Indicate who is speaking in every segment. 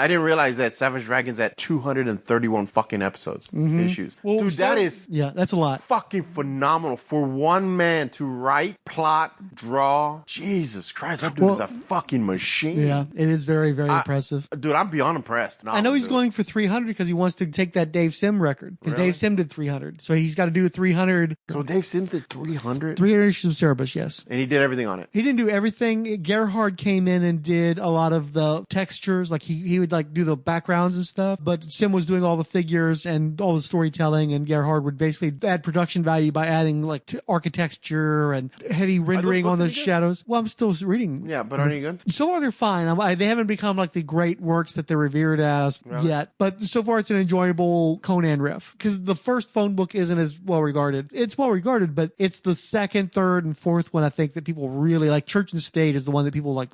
Speaker 1: I didn't realize that Savage Dragon's at 231 fucking episodes, issues.
Speaker 2: Well,
Speaker 1: Dude, that is
Speaker 2: that's a lot.
Speaker 1: fucking phenomenal for one man to write, plot, draw. Jesus Christ, that dude is a fucking machine.
Speaker 2: Yeah, it is very, very impressive.
Speaker 1: Dude, I'm beyond impressed.
Speaker 2: I know he's going for 300 because he wants to take that Dave Sim record. Because Dave Sim did 300. So he's got to do 300.
Speaker 1: So Dave Sim did 300?
Speaker 2: 300 issues of Cerebus, yes.
Speaker 1: And he did everything on it.
Speaker 2: He didn't do everything. Gerhard came in and did a lot of the textures. Like he would like do the backgrounds and stuff. But Sim was doing all the figures and all the storytelling. And Gerhard would basically add production value by adding like architecture and heavy rendering on the shadows. Well, I'm still reading.
Speaker 1: Yeah, but aren't you good?
Speaker 2: So far, they're fine. They haven't become like the great works that they're revered as yet. But so far, it's an enjoyable Conan riff. Because the first phone book isn't as well regarded. It's well regarded, but it's the second, third, and fourth one I think that people really like. Church and State is the one that people like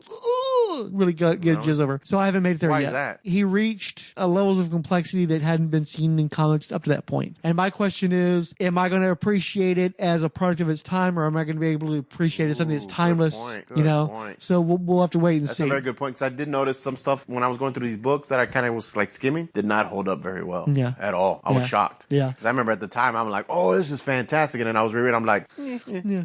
Speaker 2: really get jizz over. So I haven't made it there yet.
Speaker 1: Why is that?
Speaker 2: He reached levels of complexity that hadn't been seen in comics up to that point. And my question is, am I going to appreciate it as a product of its time, or am I going to be able to appreciate it as something that's timeless? Good point. So we'll have to wait and see.
Speaker 1: That's a very good point, because I did notice some stuff when I was going through these books that I kind of was like skimming did not hold up very well at all. I was shocked.
Speaker 2: Yeah.
Speaker 1: Because I remember at the time, I'm like, oh, this is fantastic. And then I was rereading, I'm like,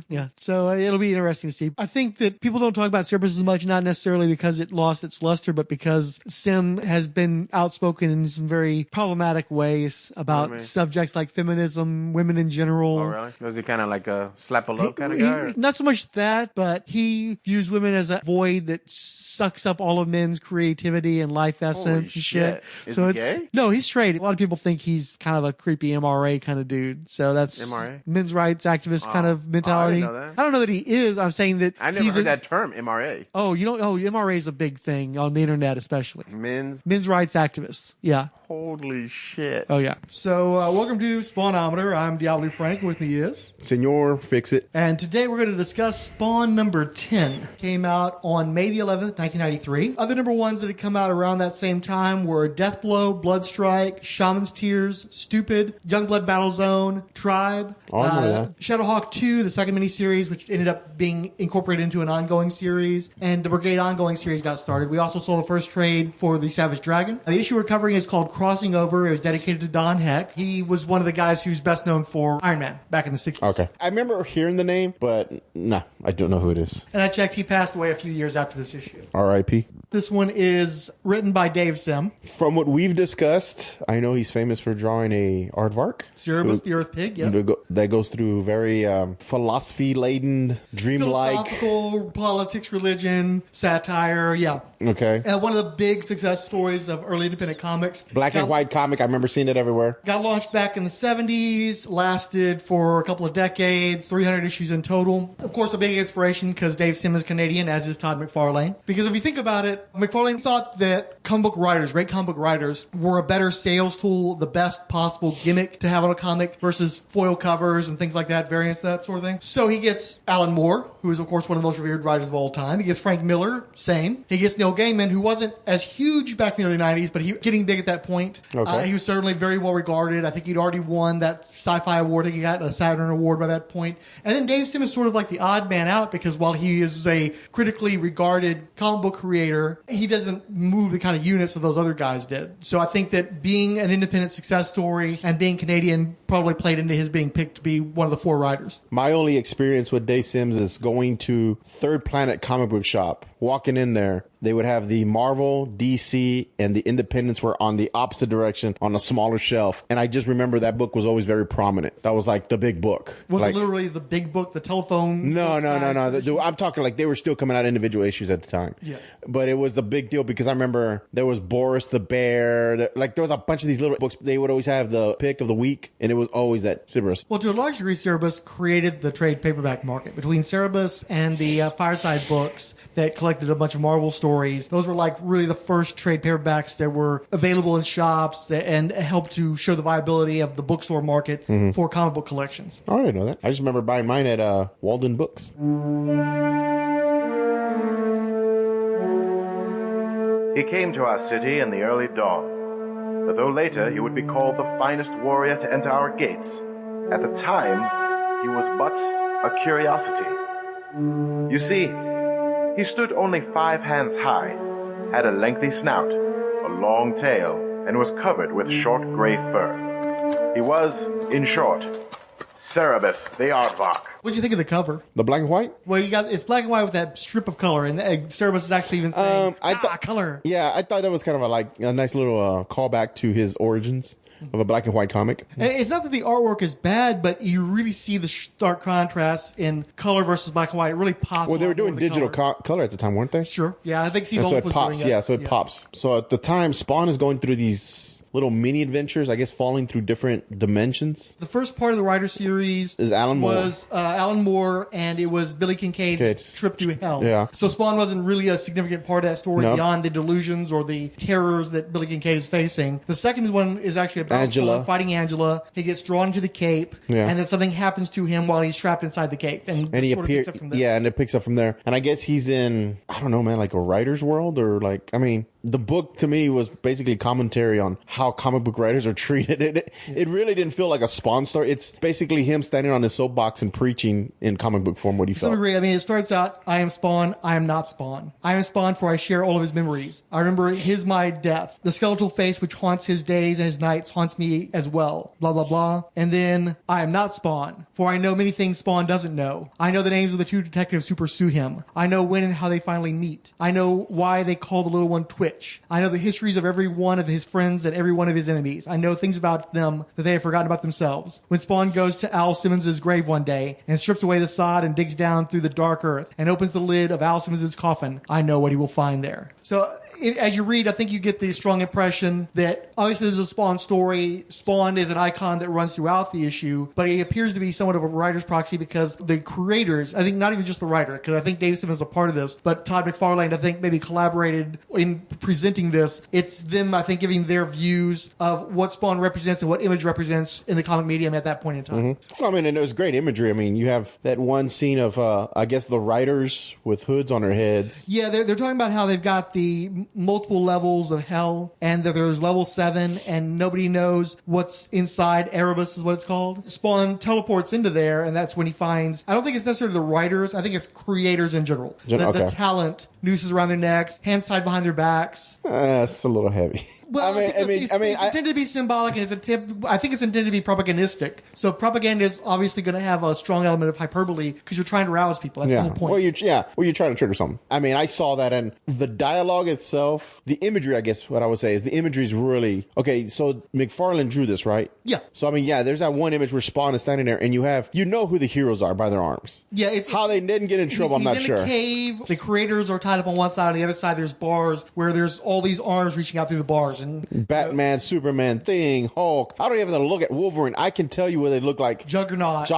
Speaker 2: Yeah. So it'll be interesting to see. I think that people don't talk about Cerebus as much, not necessarily because it lost its luster, but because Sim has been outspoken in some very problematic ways about subjects like feminism, women in general.
Speaker 1: Oh, really? Was he kind of like a slap a love kind of guy?
Speaker 2: Not so much that, but he views women as a void that sucks up all of men's creativity and life essence and shit.
Speaker 1: Is he gay?
Speaker 2: No, he's straight. A lot of people think he's kind of a creepy MRA kind of dude. So that's
Speaker 1: MRA?
Speaker 2: men's rights activist kind of mentality.
Speaker 1: I didn't know that.
Speaker 2: I don't know that he is. I'm saying that
Speaker 1: I never heard that term, MRA.
Speaker 2: Oh, you don't? Oh, MRA is a big thing on the internet, especially.
Speaker 1: Men's
Speaker 2: rights activists. Yeah.
Speaker 1: Holy shit.
Speaker 2: Oh, yeah. So, welcome to Spawnometer. I'm Diablo Frank. With me is
Speaker 3: Senor Fix It.
Speaker 2: And today we're going to discuss Spawn number 10. Came out on May the 11th, 1993. Other number ones that had come out around that same time were Deathblow, Bloodstrike, Shaman's Tears, Stupid, Youngblood Battle Zone, Tribe, Shadowhawk 2, the second miniseries, which ended up being incorporated into an ongoing series, and the Brigade ongoing series got started. We also saw the first trade for the Savage Dragon. The issue we're covering is called Crossing Over. It was dedicated to Don Heck. He was one of the guys who's best known for Iron Man back in the 60s.
Speaker 3: Okay. I remember hearing the name, but no, I don't know who it is.
Speaker 2: And I checked, he passed away a few years after this issue.
Speaker 3: R.I.P.
Speaker 2: This one is written by Dave Sim.
Speaker 3: From what we've discussed, I know he's famous for drawing a aardvark.
Speaker 2: Cerebus, the Earth Pig, yes.
Speaker 3: That goes through very philosophy-laden, dreamlike...
Speaker 2: Philosophical, politics, religion, satire, yeah.
Speaker 3: Okay.
Speaker 2: One of the big success stories of early independent comics.
Speaker 3: Black and white comic, I remember seeing it everywhere.
Speaker 2: Got launched back in the 70s, lasted for a couple of decades, 300 issues in total. Of course, a big inspiration because Dave Sim is Canadian, as is Todd McFarlane. Because if you think about it, McFarlane thought that comic book writers, great comic book writers, were a better sales tool, the best possible gimmick to have on a comic versus foil covers and things like that, variants, that sort of thing. So he gets Alan Moore, who is, of course, one of the most revered writers of all time. He gets Frank Miller, same. He gets Neil Gaiman, who wasn't as huge back in the early 90s, but he getting big at that point.
Speaker 3: Okay.
Speaker 2: He was certainly very well regarded. I think he'd already won that sci-fi award. I think he got a Saturn Award by that point. And then Dave Sim is sort of like the odd man out because while he is a critically regarded comic book creator, he doesn't move the kind of units that those other guys did. So I think that being an independent success story and being Canadian probably played into his being picked to be one of the four writers.
Speaker 3: My only experience with Dave Sims is going to Third Planet comic book shop, walking in there. They would have the Marvel, DC, and the Independents were on the opposite direction on a smaller shelf. And I just remember that book was always very prominent. That was like the big book.
Speaker 2: Was it literally the big book, the telephone?
Speaker 3: No. I'm talking like they were still coming out individual issues at the time.
Speaker 2: Yeah.
Speaker 3: But it was a big deal because I remember there was Boris the Bear. There was a bunch of these little books. They would always have the pick of the week, and it was always that Cerebus.
Speaker 2: Well, to a large degree, Cerebus created the trade paperback market. Between Cerebus and the Fireside books that collected a bunch of Marvel stories, those were like really the first trade paperbacks that were available in shops and helped to show the viability of the bookstore market for comic book collections.
Speaker 3: Oh, I didn't know that. I just remember buying mine at Walden Books.
Speaker 4: He came to our city in the early dawn. But though later he would be called the finest warrior to enter our gates, at the time he was but a curiosity. You see, he stood only 5 hands high, had a lengthy snout, a long tail, and was covered with short gray fur. He was, in short, Cerebus the Aardvark.
Speaker 2: What'd you think of the cover?
Speaker 3: The black and white?
Speaker 2: Well, it's black and white with that strip of color, and Cerebus is actually even saying, color.
Speaker 3: Yeah, I thought that was kind of a nice little callback to his origins of a black and white comic.
Speaker 2: And it's not that the artwork is bad, but you really see the stark contrast in color versus black and white. It really pops.
Speaker 3: Well, they were doing digital color at the time, weren't they?
Speaker 2: Sure. Yeah, I think Steve
Speaker 3: so
Speaker 2: Olaf
Speaker 3: it
Speaker 2: was
Speaker 3: pops.
Speaker 2: doing it.
Speaker 3: Yeah, so it pops. So at the time, Spawn is going through these little mini adventures, I guess, falling through different dimensions.
Speaker 2: The first part of the writer series
Speaker 3: is Alan
Speaker 2: Moore, and it was Billy Kincaid's trip to hell.
Speaker 3: Yeah.
Speaker 2: So Spawn wasn't really a significant part of that story beyond the delusions or the terrors that Billy Kincaid is facing. The second one is actually about Spawn fighting Angela. He gets drawn into the Cape, and then something happens to him while he's trapped inside the Cape, and he appears.
Speaker 3: Yeah, and it picks up from there. And I guess he's in, I don't know, man, like a writer's world, or like, I mean, the book to me was basically commentary on how comic book writers are treated. It really didn't feel like a Spawn story. It's basically him standing on his soapbox and preaching in comic book form what he felt.
Speaker 2: I agree. I mean, it starts out, I am Spawn, I am not Spawn. I am Spawn, for I share all of his memories. I remember my death. The skeletal face which haunts his days and his nights haunts me as well. Blah, blah, blah. And then, I am not Spawn, for I know many things Spawn doesn't know. I know the names of the two detectives who pursue him. I know when and how they finally meet. I know why they call the little one Twitch. I know the histories of every one of his friends and every one of his enemies. I know things about them that they have forgotten about themselves. When Spawn goes to Al Simmons' grave one day and strips away the sod and digs down through the dark earth and opens the lid of Al Simmons' coffin, I know what he will find there. So as you read, I think you get the strong impression that obviously this is a Spawn story. Spawn is an icon that runs throughout the issue, but he appears to be somewhat of a writer's proxy because the creators, I think not even just the writer, because I think Dave Simmons is a part of this, but Todd McFarlane, I think, maybe collaborated in presenting this. It's them, I think, giving their views of what Spawn represents and what Image represents in the comic medium at that point in time.
Speaker 3: Mm-hmm. I mean, and it was great imagery. I mean, you have that one scene of, I guess, the writers with hoods on their heads.
Speaker 2: Yeah, they're talking about how they've got the multiple levels of hell, and that there's level 7, and nobody knows what's inside. Cerebus is what it's called. Spawn teleports into there, and that's when he finds, I don't think it's necessarily the writers, I think it's creators in general. The talent, nooses around their necks, hands tied behind their backs.
Speaker 3: That's a little heavy.
Speaker 2: Well, it's intended to be symbolic, and I think it's intended to be propagandistic. So propaganda is obviously going to have a strong element of hyperbole because you're trying to rouse people. That's the whole point.
Speaker 3: Well, you're trying to trigger something. I mean, I saw that, and the dialogue itself, the imagery, I guess what I would say is the imagery is really okay. So McFarlane drew this, right?
Speaker 2: Yeah.
Speaker 3: So I mean, there's that one image where Spawn is standing there, and you know who the heroes are by their arms.
Speaker 2: Yeah.
Speaker 3: How they didn't get in trouble, I'm not sure.
Speaker 2: He's in a cave. The creators are tied up on one side. On the other side, there's bars where there's all these arms reaching out through the bars. And
Speaker 3: Batman, Superman, Thing, Hulk. I don't even have to look at Wolverine. I can tell you what they look like.
Speaker 2: Juggernaut.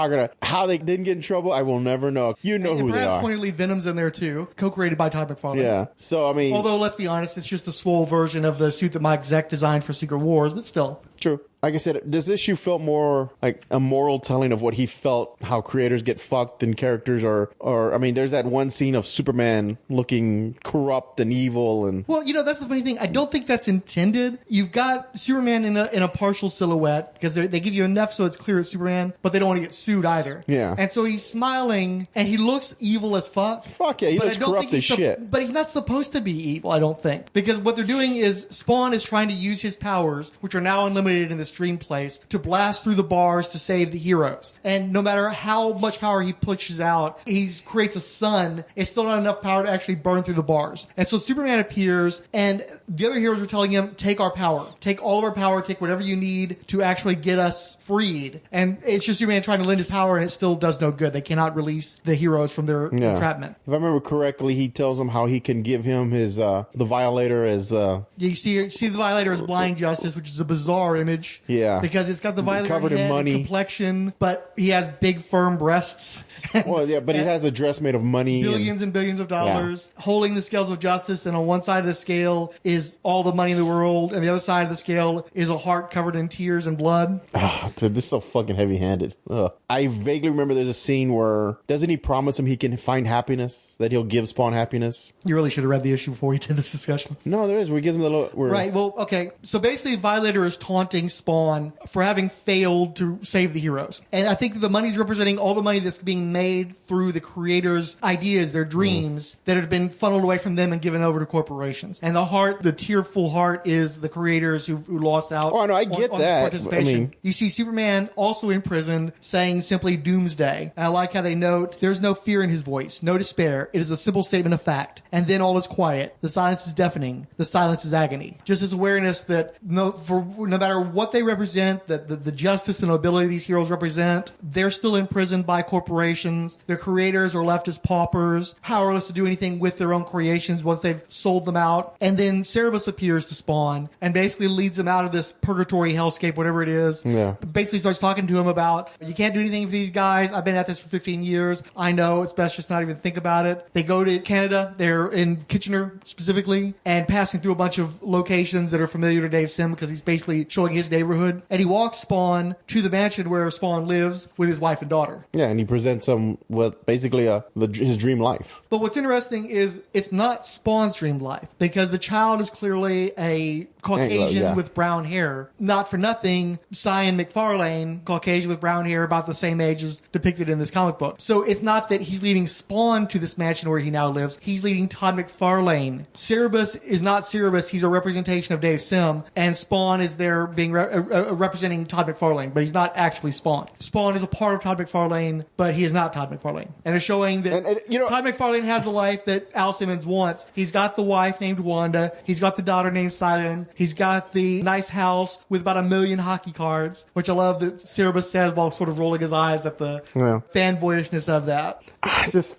Speaker 3: How they didn't get in trouble, I will never know. You know who they are.
Speaker 2: Perhaps pointedly, Venom's in there too, co-created by Todd McFarlane.
Speaker 3: Yeah. So I mean,
Speaker 2: although let's be honest, it's just the swole version of the suit that Mike Zeck designed for Secret Wars, but still.
Speaker 3: True. Like I said, this issue felt more like a moral telling of what he felt, how creators get fucked and characters or I mean, there's that one scene of Superman looking corrupt and evil and...
Speaker 2: Well, that's the funny thing. I don't think that's intended. You've got Superman in a partial silhouette because they give you enough so it's clear it's Superman, but they don't want to get sued either.
Speaker 3: Yeah.
Speaker 2: And so he's smiling and he looks evil as fuck.
Speaker 3: Fuck yeah, he looks corrupt as shit.
Speaker 2: But he's not supposed to be evil, I don't think. Because what they're doing is Spawn is trying to use his powers, which are now unlimited in this dream place, to blast through the bars to save the heroes. And no matter how much power he pushes out, he creates a sun. It's still not enough power to actually burn through the bars. And so Superman appears, and the other heroes are telling him, take our power. Take all of our power. Take whatever you need to actually get us freed. And it's just Superman trying to lend his power, and it still does no good. They cannot release the heroes from their entrapment.
Speaker 3: If I remember correctly, he tells them how he can give him his the Violator as...
Speaker 2: You see the Violator as Blind Justice, which is a bizarre image.
Speaker 3: Yeah.
Speaker 2: Because it's got the Violator
Speaker 3: covered
Speaker 2: head
Speaker 3: in money,
Speaker 2: complexion, but he has big, firm breasts.
Speaker 3: Well, yeah, but he has a dress made of money.
Speaker 2: Billions and billions of dollars. Yeah. Holding the scales of justice, and on one side of the scale is all the money in the world, and the other side of the scale is a heart covered in tears and blood.
Speaker 3: Oh, dude, this is so fucking heavy-handed. Ugh. I vaguely remember there's a scene where, doesn't he promise him he can find happiness? That he'll give Spawn happiness?
Speaker 2: You really should have read the issue before you did this discussion.
Speaker 3: No, there is. Where he gives him the little...
Speaker 2: Right, well, okay. So basically, Violator is taunting Spawn Spawn for having failed to save the heroes. And I think that the money's representing all the money that's being made through the creators' ideas, their dreams, that have been funneled away from them and given over to corporations. And the tearful heart is the creators who lost out.
Speaker 3: Oh, no, I get
Speaker 2: on
Speaker 3: that.
Speaker 2: Participation. You see Superman also in prison saying simply doomsday. And I like how they note there's no fear in his voice, no despair. It is a simple statement of fact. And then all is quiet. The silence is deafening. The silence is agony. Just this awareness that no matter what they represent, that the justice and nobility these heroes represent, they're still imprisoned by corporations. Their creators are left as paupers, powerless to do anything with their own creations once they've sold them out. And then Cerebus appears to Spawn and basically leads him out of this purgatory hellscape, whatever it is.
Speaker 3: Yeah.
Speaker 2: Basically starts talking to him about, you can't do anything for these guys. I've been at this for 15 years. I know it's best just not even think about it. They go to Canada. They're in Kitchener specifically and passing through a bunch of locations that are familiar to Dave Sim because he's basically showing his neighborhood. And he walks Spawn to the mansion where Spawn lives with his wife and daughter.
Speaker 3: Yeah, and he presents him with basically his dream life.
Speaker 2: But what's interesting is it's not Spawn's dream life because the child is clearly a Caucasian with brown hair. Not for nothing, Cyan McFarlane, Caucasian with brown hair, about the same age as depicted in this comic book. So it's not that he's leading Spawn to this mansion where he now lives. He's leading Todd McFarlane. Cerebus is not Cerebus. He's a representation of Dave Sim. And Spawn is there being representing Todd McFarlane, but he's not actually Spawn. Spawn is a part of Todd McFarlane, but he is not Todd McFarlane. And it's showing that Todd McFarlane has the life that Al Simmons wants. He's got the wife named Wanda. He's got the daughter named Silen. He's got the nice house with about 1 million hockey cards, which I love that Cerebus says while sort of rolling his eyes at the fanboyishness of that.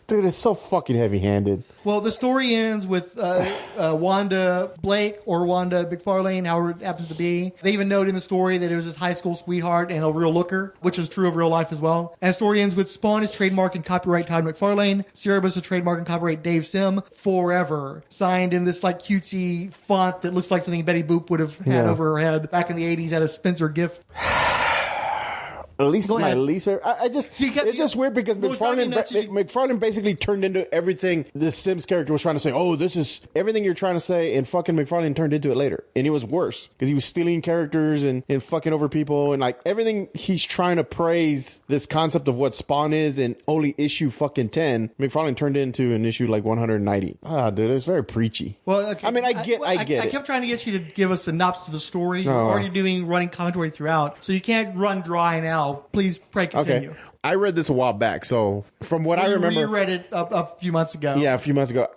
Speaker 3: Dude, it's so fucking heavy-handed.
Speaker 2: Well, the story ends with Wanda Blake or Wanda McFarlane, however it happens to be. They even note in the story that it was his high school sweetheart and a real looker, which is true of real life as well. And the story ends with Spawn is trademark and copyright Todd McFarlane. Cerebus is trademark and copyright Dave Sim forever. Signed in this like cutesy font that looks like something Betty Boop would have had over her head back in the 80s at a Spencer gift.
Speaker 3: At least my least favorite. It's just weird because McFarlane basically turned into everything this Sims character was trying to say. Oh, this is everything you're trying to say, and fucking McFarlane turned into it later. And it was worse because he was stealing characters and fucking over people and like everything he's trying to praise this concept of what Spawn is in only issue fucking 10. McFarlane turned into an issue like 190. Ah, dude, it's very preachy. Well, okay. I mean, I get it.
Speaker 2: I kept trying to get you to give us a synopsis of the story. You're already running commentary throughout, so you can't run dry now. Please pray continue.
Speaker 3: Okay. I read this a while back, so from what I remember...
Speaker 2: You reread it a few months ago.
Speaker 3: Yeah, a few months ago.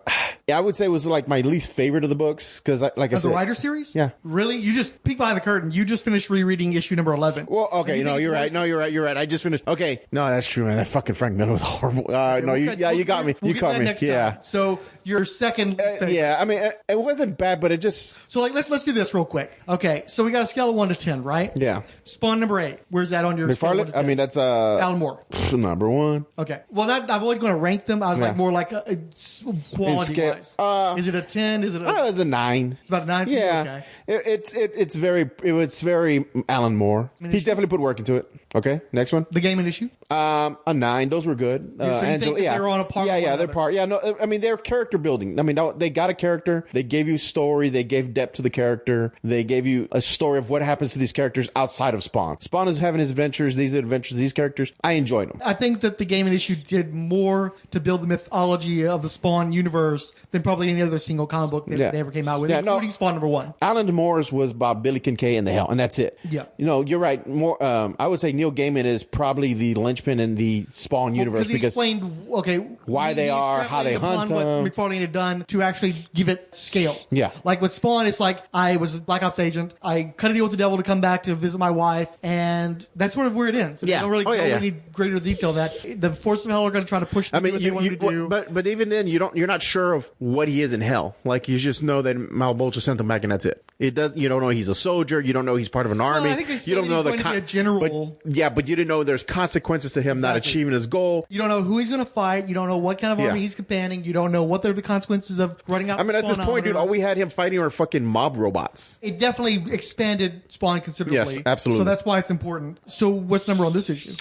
Speaker 3: Yeah, I would say it was like my least favorite of the books, because like I said...
Speaker 2: the writer series?
Speaker 3: Yeah.
Speaker 2: Really? You just peek behind the curtain. You just finished rereading issue number 11.
Speaker 3: Well, okay, no, you're right. No, you're right. I just finished... Okay, no, that's true, man. That fucking Frank Miller was horrible. You got me.
Speaker 2: We'll
Speaker 3: you caught me.
Speaker 2: Next time. So, your second...
Speaker 3: yeah, I mean, it wasn't bad, but it just...
Speaker 2: So, let's do this real quick. Okay, so we got a scale of 1 to 10, right?
Speaker 3: Yeah.
Speaker 2: Spawn number 8. Where's that on your scale of 1 to 10?
Speaker 3: I mean, that's...
Speaker 2: Alan Moore.
Speaker 3: Number 1.
Speaker 2: Okay. Well, I'm only going to rank them. I was like more like quality-wise. Is it a 10? Is it a...
Speaker 3: it's a 9.
Speaker 2: It's about a 9?
Speaker 3: Yeah.
Speaker 2: Okay.
Speaker 3: It's very Alan Moore. He definitely put work into it. Okay, next one.
Speaker 2: The game and issue?
Speaker 3: A 9. Those were good.
Speaker 2: So you think that they're on a par?
Speaker 3: Yeah, they're par. Yeah, no, I mean, they're character building. I mean, they got a character. They gave you story. They gave depth to the character. They gave you a story of what happens to these characters outside of Spawn. Spawn is having his adventures. These are adventures of these characters. I enjoyed them.
Speaker 2: I think that the game and issue did more to build the mythology of the Spawn universe than probably any other single comic book that they ever came out with, including Spawn number 1.
Speaker 3: Alan Moore's was about Billy Kincaid and the Hell, and that's it.
Speaker 2: Yeah.
Speaker 3: You're right. More. I would say Neil Gaiman is probably the linchpin in the Spawn universe
Speaker 2: because he explained
Speaker 3: why they are, how they hunt them.
Speaker 2: What McFarlane had done to actually give it scale.
Speaker 3: Yeah. Like
Speaker 2: with Spawn, it's like I was a Black Ops agent. I cut a deal with the devil to come back to visit my wife, and that's sort of where it ends. They don't really go any greater detail than that. The forces of hell are going to try to push them to do what they want to do.
Speaker 3: But even then, you're not sure of what he is in hell. Like you just know that Malbolgia sent him back, and that's it. You don't know he's a soldier. You don't know he's part of an army.
Speaker 2: Well, I think they said
Speaker 3: you don't know
Speaker 2: he's going to be a general.
Speaker 3: But you didn't know there's consequences to him not achieving his goal.
Speaker 2: You don't know who he's going to fight. You don't know what kind of army he's commanding. You don't know what are the consequences of running out.
Speaker 3: I mean, at this point, dude, all we had him fighting were fucking mob robots.
Speaker 2: It definitely expanded Spawn considerably.
Speaker 3: Yes, absolutely.
Speaker 2: So that's why it's important. So what's number on this issue?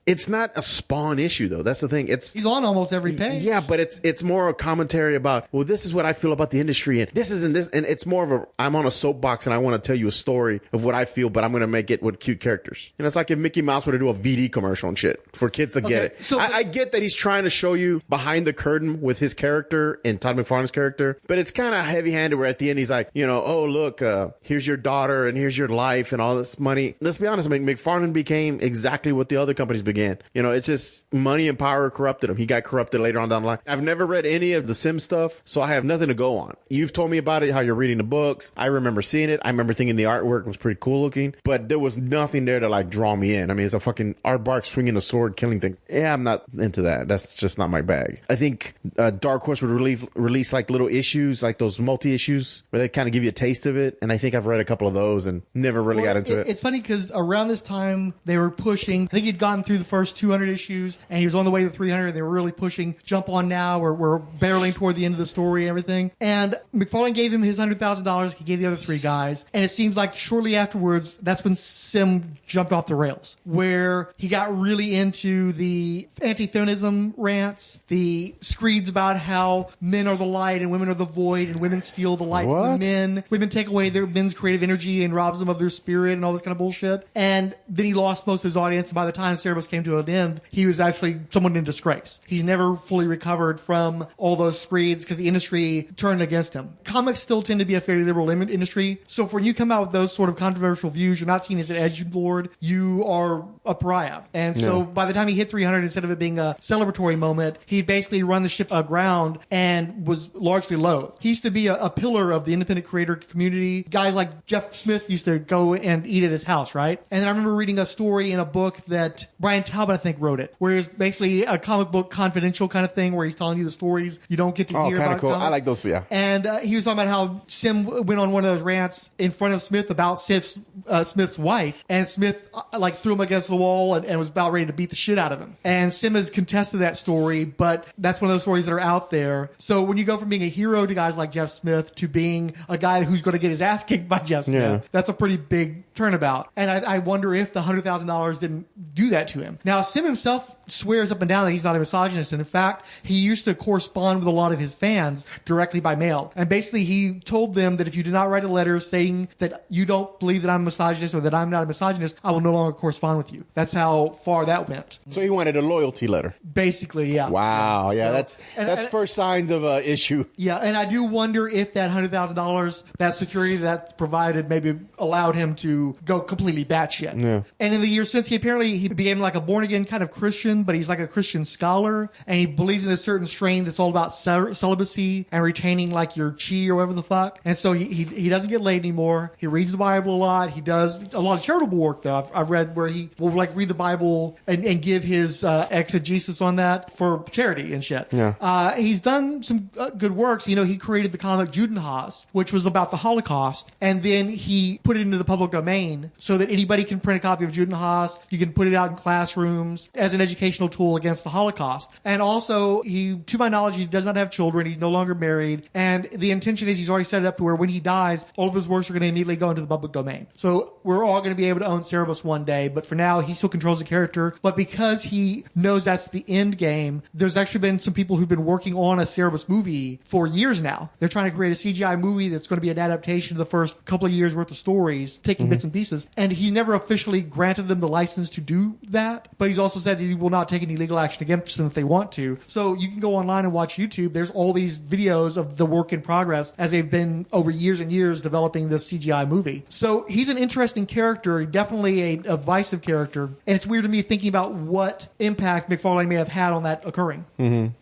Speaker 3: it's not a Spawn issue though. That's the thing.
Speaker 2: He's on almost every page.
Speaker 3: Yeah, but it's more a commentary about, well, this is what I feel about the industry, and this isn't this, and it's more of a, I'm on a soapbox and I want to tell you a story of what I feel, but I'm going to make it with cute characters. You know, it's like if Mickey Mouse were to do a VD commercial and shit for kids to get it.
Speaker 2: So
Speaker 3: I get that he's trying to show you behind the curtain with his character and Todd McFarlane's character, but it's kind of heavy-handed where at the end he's like, you know, oh, look, here's your daughter and here's your life and all this money. Let's be honest, I mean, McFarlane became exactly what the other companies began. You know, it's just money and power corrupted him. He got corrupted later on down the line. I've never read any of the Sim stuff, so I have nothing to go on. You've told me about it, how you're reading the books. I remember seeing it. I remember thinking the artwork was pretty cool looking, but there was nothing there to like draw me in. I mean, it's a fucking aardvark swinging a sword, killing things. Yeah, I'm not into that. That's just not my bag. I think Dark Horse would release like little issues, like those multi-issues where they kind of give you a taste of it. And I think I've read a couple of those and never really got into it.
Speaker 2: It's funny because around this time they were pushing, I think he'd gotten through the first 200 issues and he was on the way to 300. They were really pushing Jump On Now. We're barreling toward the end of the story and everything. And McFarlane gave him his $100,000. He gave the other three guys. And it seems like shortly afterwards, that's when Sim jumped off the rails, where he got really into the anti-feminism rants, the screeds about how men are the light and women are the void and women steal the light from the men. Women take away their men's creative energy and robs them of their spirit and all this kind of bullshit. And then he lost most of his audience. And by the time Cerebus came to an end, he was actually someone in disgrace. He's never fully recovered from all those screeds because the industry turned against him. Comics still tend to be a fairly liberal industry. So when you come out with those sort of controversial views, you're not seen as an edgelord. You are a pariah. And so by the time he hit 300, instead of it being a celebratory moment, he basically run the ship aground and was largely loathed. He used to be a pillar of the independent creator community. Guys like Jeff Smith used to go and eat at his house, right? And I remember reading a story in a book that Brian Talbot, I think, wrote it, where it's basically a comic book confidential kind of thing where he's telling you the stories you don't get to hear about.
Speaker 3: Cool. I like those, yeah.
Speaker 2: And he was talking about how Sim went on one of those rants in front of Smith about Smith's wife, and Smith like threw him against the wall and was about ready to beat the shit out of him. And Sim has contested that story, but that's one of those stories that are out there. So when you go from being a hero to guys like Jeff Smith to being a guy who's going to get his ass kicked by Jeff Smith, that's a pretty big turnabout. And I wonder if the $100,000 didn't do that to him. Now, Sim himself swears up and down that he's not a misogynist. And in fact, he used to correspond with a lot of his fans directly by mail. And basically, he told them that if you do not write a letter stating that you don't believe that I'm a misogynist or that I'm not a misogynist, I will no longer correspond with you. That's how far that went.
Speaker 3: So he wanted a loyalty letter.
Speaker 2: Basically, yeah.
Speaker 3: Wow. Yeah,
Speaker 2: So,
Speaker 3: that's first signs of an issue.
Speaker 2: Yeah, and I do wonder if that $100,000, that security that's provided, maybe allowed him to go completely batshit. Yeah. And in the years since, he became like a born-again kind of Christian, but he's like a Christian scholar, and he believes in a certain strain that's all about celibacy and retaining like your chi or whatever the fuck. And so he doesn't get laid anymore. He reads the Bible a lot. He does a lot of charitable work, though. I've read where he will like read the Bible and give his exegesis on that for charity and shit. Yeah. He's done some good works. You know, he created the comic Judenhaus, which was about the Holocaust, and then he put it into the public domain so that anybody can print a copy of Judenhaus. You can put it out in classrooms as an educational tool against the Holocaust. And also, to my knowledge, he does not have children. He's no longer married. And the intention is he's already set it up to where when he dies, all of his works are going to immediately go into the public domain. So we're all going to be able to own Cerebus one day. But for now, he still controls the character. But because he knows that's the end game, there's actually been some people who've been working on a Cerebus movie for years now. They're trying to create a CGI movie that's going to be an adaptation of the first couple of years worth of stories, taking bits and pieces. And he's never officially granted them the license to do that. But he's also said that he will not take any legal action against them if they want to. So you can go online and watch YouTube. There's all these videos of the work in progress as they've been over years and years developing this CGI movie. So he's an interesting character, definitely a divisive character. And it's weird to me thinking about what impact McFarlane may have had on that occurring.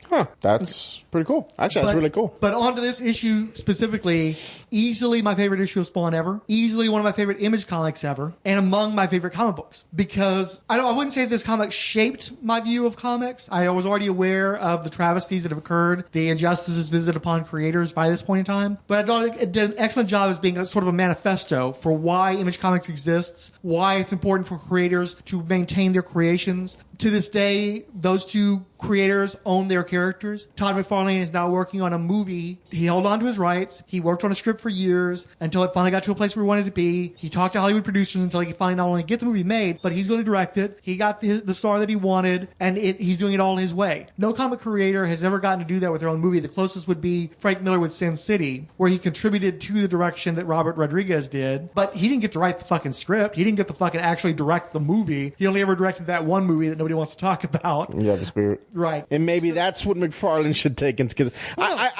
Speaker 3: Huh. That's pretty cool. Actually, that's really cool.
Speaker 2: But onto this issue specifically, easily my favorite issue of Spawn ever. Easily one of my favorite Image comics ever. And among my favorite comic books. Because I wouldn't say this comic shaped my view of comics. I was already aware of the travesties that have occurred, the injustices visited upon creators by this point in time. But I thought it did an excellent job as being a sort of a manifesto for why Image Comics exists, why it's important for creators to maintain their creations. To this day, those two creators own their characters. Todd McFarlane is now working on a movie. He held on to his rights. He worked on a script for years until it finally got to a place where he wanted to be. He talked to Hollywood producers until he could finally not only get the movie made, but he's going to direct it. He got the star that he wanted, and he's doing it all his way. No comic creator has ever gotten to do that with their own movie. The closest would be Frank Miller with Sin City, where he contributed to the direction that Robert Rodriguez did, but he didn't get to write the fucking script. He didn't get to fucking actually direct the movie. He only ever directed that one movie that nobody wants to talk about.
Speaker 3: Yeah, The Spirit.
Speaker 2: Right.
Speaker 3: And maybe that's what McFarlane should take into because I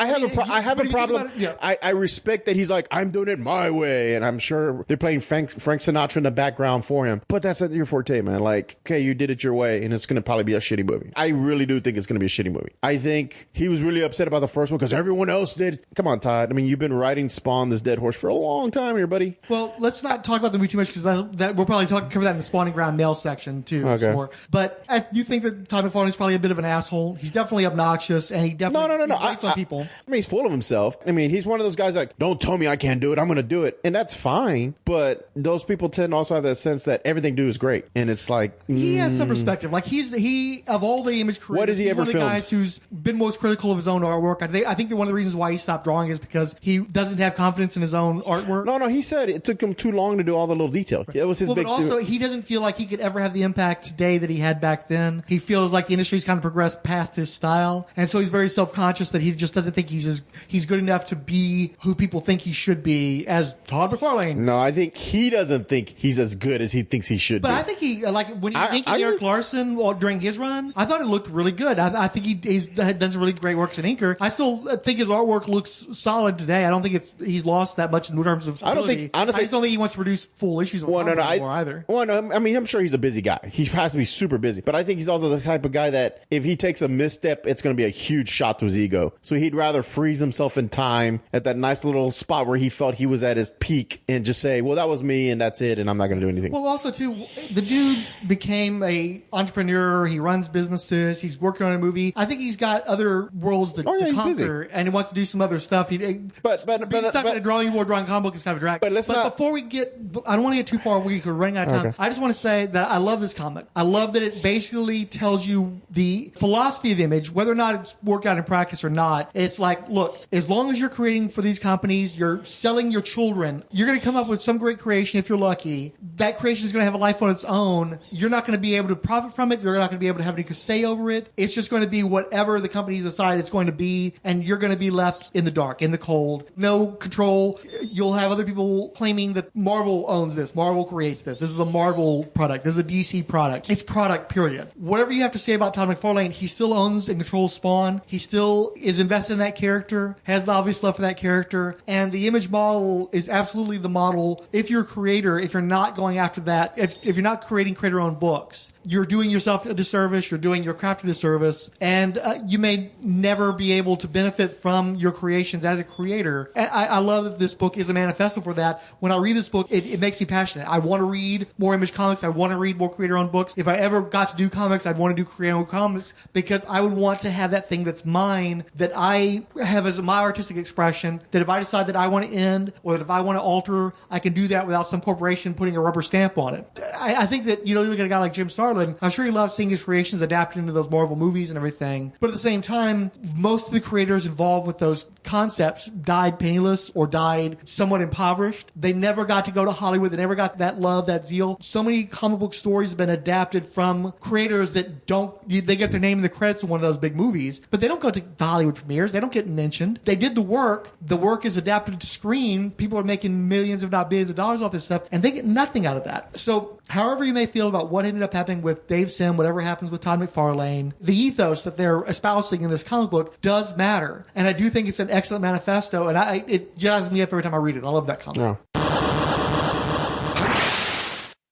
Speaker 3: have a problem. I respect that he's like, I'm doing it my way, and I'm sure they're playing Frank Sinatra in the background for him. But that's not your forte, man. Like, okay, you did it your way, and it's going to probably be a shitty movie. I really do think it's going to be a shitty movie. I think he was really upset about the first one because everyone else did. Come on, Todd. I mean, you've been riding Spawn, this dead horse, for a long time here, buddy.
Speaker 2: Well, let's not talk about the movie too much because we'll probably cover that in the Spawning Ground mail section too.
Speaker 3: Okay.
Speaker 2: More. But I do think that Todd McFarlane is probably a bit of an asshole. He's definitely obnoxious, and he definitely grates on people.
Speaker 3: I mean, he's full of himself. I mean, he's one of those guys like, don't tell me I can't do it. I'm going to do it. And that's fine. But those people tend to also have that sense that everything do is great. And it's like...
Speaker 2: He has some perspective. Like, he of all the image creators,
Speaker 3: what has he ever
Speaker 2: one of the
Speaker 3: filmed?
Speaker 2: guys who's been most critical of his own artwork. I think that one of the reasons why he stopped drawing is because he doesn't have confidence in his own artwork.
Speaker 3: No, he said it took him too long to do all the little detail. It was his
Speaker 2: big... But also, he doesn't feel like he could ever have the impact today that he had back then. He feels like the industry's kind of progressed past his style. And so he's very self-conscious that he just doesn't think he's good enough to be who people think he should be as Todd McFarlane.
Speaker 3: No, I think he doesn't think he's as good as he thinks he should be.
Speaker 2: But I think he, like, when he was inking Eric Larson during his run, I thought it looked really good. I think he's done some really great works in inker. I still think his artwork looks solid today. I don't think he's lost that much in terms of ability. I just don't think he wants to produce full issues of anymore either.
Speaker 3: Well, no, I mean, I'm sure he's a busy guy. He has to be super busy. But I think he's also the type of guy that if he takes a misstep, it's going to be a huge shot to his ego. So he'd rather freeze himself in time at that nice little spot where he felt he was at his peak and just say, well, that was me and that's it and I'm not going to do anything.
Speaker 2: Well, also, too, the dude became a entrepreneur. He runs businesses. He's working on a movie. I think he's got other worlds to conquer and he wants to do some other stuff. Being stuck in a drawing board drawing comic book is kind of a drag. But before we get... I don't want to get too far. We're running out of time. Okay. I just want to say that I love this comic. I love that it basically tells you the philosophy of image, whether or not it's worked out in practice or not. It's like, look, as long as you're creating for these companies, you're selling your children, you're going to come up with some great creation if you're lucky. That creation is going to have a life on its own. You're not going to be able to profit from it. You're not going to be able to have any say over it. It's just going to be whatever the companies decide it's going to be, and you're going to be left in the dark, in the cold. No control. You'll have other people claiming that Marvel owns this. Marvel creates this. This is a Marvel product. This is a DC product. It's product, period. Whatever you have to say about Todd McFarlane, he still owns and controls Spawn. He still is invested in that character, has the obvious love for that character, and the image model is absolutely the model. If you're a creator, if you're not going after that, if you're not creating creator-owned books, you're doing yourself a disservice, you're doing your craft a disservice, and you may never be able to benefit from your creations as a creator. And I love that this book is a manifesto for that. When I read this book, it makes me passionate. I want to read more image comics. I want to read more creator-owned books. If I ever got to do comics, I'd want to do creator-owned comics because I would want to have that thing that's mine, that I have as my artistic expression, that if I decide that I want to end or that if I want to alter, I can do that without some corporation putting a rubber stamp on it. I think that, you look at a guy like Jim Starlin, I'm sure he loves seeing his creations adapted into those Marvel movies and everything. But at the same time, most of the creators involved with those concepts died penniless or died somewhat impoverished. They never got to go to Hollywood. They never got that love, that zeal. So many comic book stories have been adapted from creators that they get their name in the credits of one of those big movies, but they don't go to the Hollywood premieres. They don't get mentioned. They did the work. The work is adapted to screen. People are making millions, if not billions of dollars off this stuff, and they get nothing out of that. So however you may feel about what ended up happening with Dave Sim, whatever happens with Todd McFarlane, the ethos that they're espousing in this comic book does matter. And I do think it's an excellent manifesto, and it jazzes me up every time I read it. I love that comic.
Speaker 3: Yeah.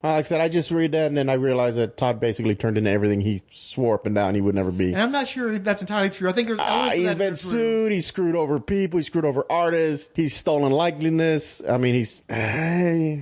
Speaker 3: Like I said, I just read that and then I realized that Todd basically turned into everything he swore up and down he would never be.
Speaker 2: And I'm not sure if that's entirely true. I think there's elements
Speaker 3: he's been sued. He's screwed over people. He's screwed over artists. He's stolen likeliness. I mean,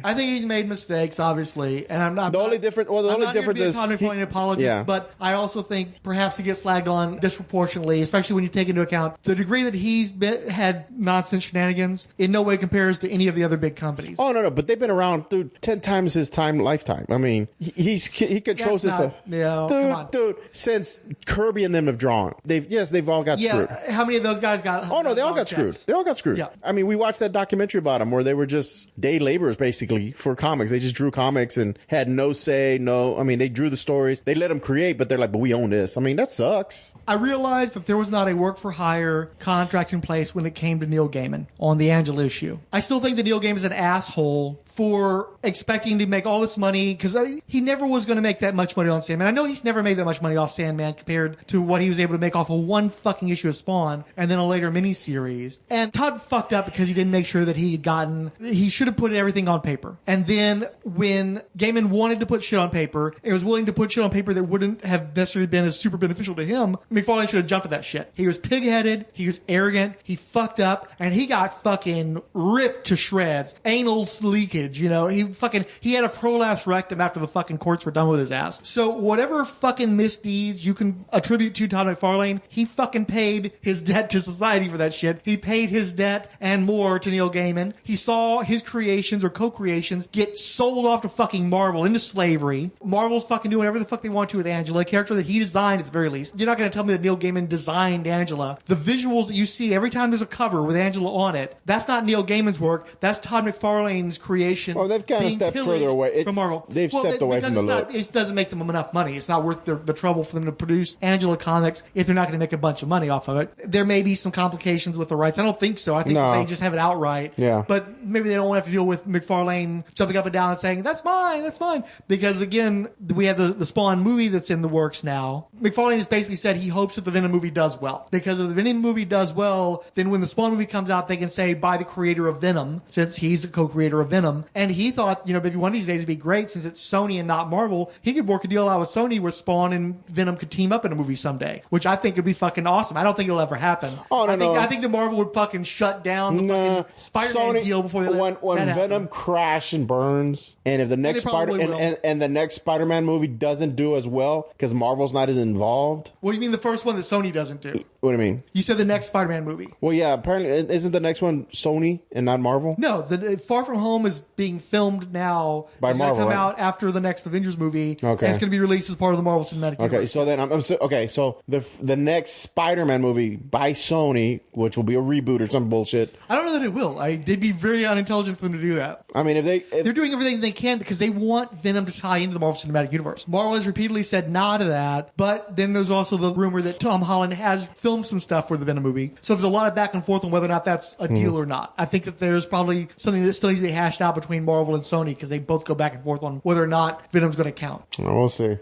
Speaker 3: I
Speaker 2: think he's made mistakes, obviously. And I'm not.
Speaker 3: The only difference is
Speaker 2: Todd McFarlane apologist, but I also think perhaps he gets slagged on disproportionately, especially when you take into account the degree that he's had nonsense shenanigans. In no way compares to any of the other big companies.
Speaker 3: Oh no, but they've been around, dude, 10 times his time lifetime. I mean, he controls this stuff.
Speaker 2: Yeah, come on.
Speaker 3: Dude, since Kirby and them have drawn, they've all got screwed.
Speaker 2: How many of those guys got?
Speaker 3: Oh no, they all got screwed. They all got screwed.
Speaker 2: Yeah.
Speaker 3: I mean, we watched that documentary about them where they were just day laborers basically for comics. They just drew comics and had no say. I mean, they drew the stories. They let them create, but they're like, but we own this. I mean, that sucks.
Speaker 2: I realized that there was not a work-for-hire contract in place when it came to Neil Gaiman on the Angela issue. I still think that Neil Gaiman is an asshole for expecting to make all this money, because he never was going to make that much money on Sandman. I know he's never made that much money off Sandman compared to what he was able to make off of one fucking issue of Spawn and then a later miniseries. And Todd fucked up because he didn't make sure that he should have put everything on paper. And then when Gaiman wanted to put shit on paper, and was willing to put shit on paper that wouldn't have necessarily been as super beneficial to him, McFarlane should have jumped at that shit. He was pig-headed, he was arrogant, he fucked up, and he got fucking ripped to shreds. Anal leakage, he had a prolapse rectum after the fucking courts were done with his ass. So whatever fucking misdeeds you can attribute to Todd McFarlane, he fucking paid his debt to society for that shit. He paid his debt and more to Neil Gaiman. He saw his creations or co-creations get sold off to fucking Marvel into slavery. Marvel's fucking doing whatever the fuck they want to with Angela, a character that he designed at the very least. You're not going to tell me that Neil Gaiman designed Angela. The visuals that you see every time there's a cover with Angela on it, that's not Neil Gaiman's work. That's Todd McFarlane's creation.
Speaker 3: Oh, they've kind of stepped further away from Marvel. They've stepped away from the look.
Speaker 2: It doesn't make them enough money. It's not worth the trouble for them to produce Angela comics if they're not going to make a bunch of money off of it. There may be some complications with the rights. I don't think so. I think they just have it outright.
Speaker 3: Yeah.
Speaker 2: But maybe they don't want to have to deal with McFarlane jumping up and down and saying, that's mine. Because again, we have the Spawn movie that's in the works now. McFarlane has basically said he hopes that the Venom movie does well. Because if the Venom movie does well, then when the Spawn movie comes out, they can say, by the creator of Venom, since he's a co-creator of Venom. And he thought, maybe one of these days it'd be great, since it's Sony and not Marvel, he could work a deal out with Sony where Spawn and Venom could team up in a movie someday, which I think would be fucking awesome. I don't think it'll ever happen. I think the Marvel would fucking shut down the fucking Spider-Man deal before they let
Speaker 3: when
Speaker 2: that
Speaker 3: Venom
Speaker 2: happen.
Speaker 3: crash and burns, and if the next the next Spider-Man movie doesn't do as well because Marvel's not as involved.
Speaker 2: What do you mean the first one that Sony doesn't do?
Speaker 3: What do you mean?
Speaker 2: You said the next Spider-Man movie.
Speaker 3: Well, yeah, apparently isn't the next one Sony and not Marvel?
Speaker 2: No, the Far From Home is being filmed now.
Speaker 3: By
Speaker 2: it's
Speaker 3: Marvel,
Speaker 2: going to come out after the next Avengers movie.
Speaker 3: Okay.
Speaker 2: And it's going to be released as part of the Marvel Cinematic Universe.
Speaker 3: Okay, so then so the next Spider-Man movie by Sony, which will be a reboot or some bullshit.
Speaker 2: I don't know that it will. They'd be very unintelligent for them to do that.
Speaker 3: I mean, if
Speaker 2: they're doing everything they can because they want Venom to tie into the Marvel Cinematic Universe. Marvel has repeatedly said nah to that, but then there's also the rumor that Tom Holland has filmed some stuff for the Venom movie. So there's a lot of back and forth on whether or not that's a deal or not. I think that there's probably something that still needs to be hashed out between Marvel and Sony because they both go back and forth on whether or not Venom's going to count.
Speaker 3: We'll see.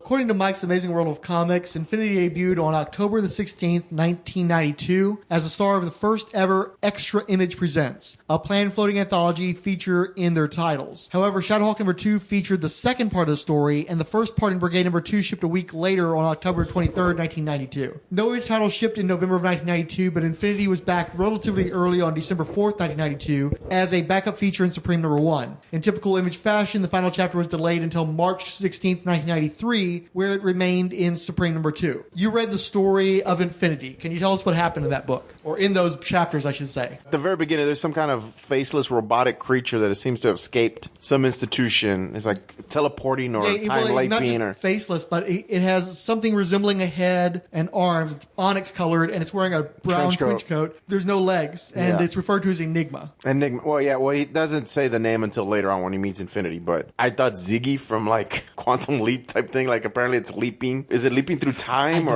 Speaker 2: According to Mike's Amazing World of Comics, Infiniti debuted on October the 16th, 1992, as the star of the first ever Extra Image Presents, a planned floating anthology feature in their titles. However, Shadowhawk number 2 featured the second part of the story, and the first part in Brigade number 2 shipped a week later on October 23rd, 1992. No Image title shipped in November of 1992, but Infiniti was back relatively early on December 4th, 1992, as a backup feature in Supreme number 1. In typical Image fashion, the final chapter was delayed until March 16th, 1993, where it remained in Supreme number 2. You read the story of Infiniti. Can you tell us what happened in that book? Or in those chapters, I should say.
Speaker 3: At the very beginning, there's some kind of faceless robotic creature that seems to have escaped some institution. It's like teleporting or time light
Speaker 2: not
Speaker 3: being.
Speaker 2: Not just faceless, but it has something resembling a head and arms. It's onyx colored, and it's wearing a brown trench coat. There's no legs, and it's referred to as Enigma.
Speaker 3: Well, yeah. Well, he doesn't say the name until later on when he meets Infiniti. But I thought Ziggy from like Quantum Leap type thing. Like apparently it's leaping. Is it leaping through time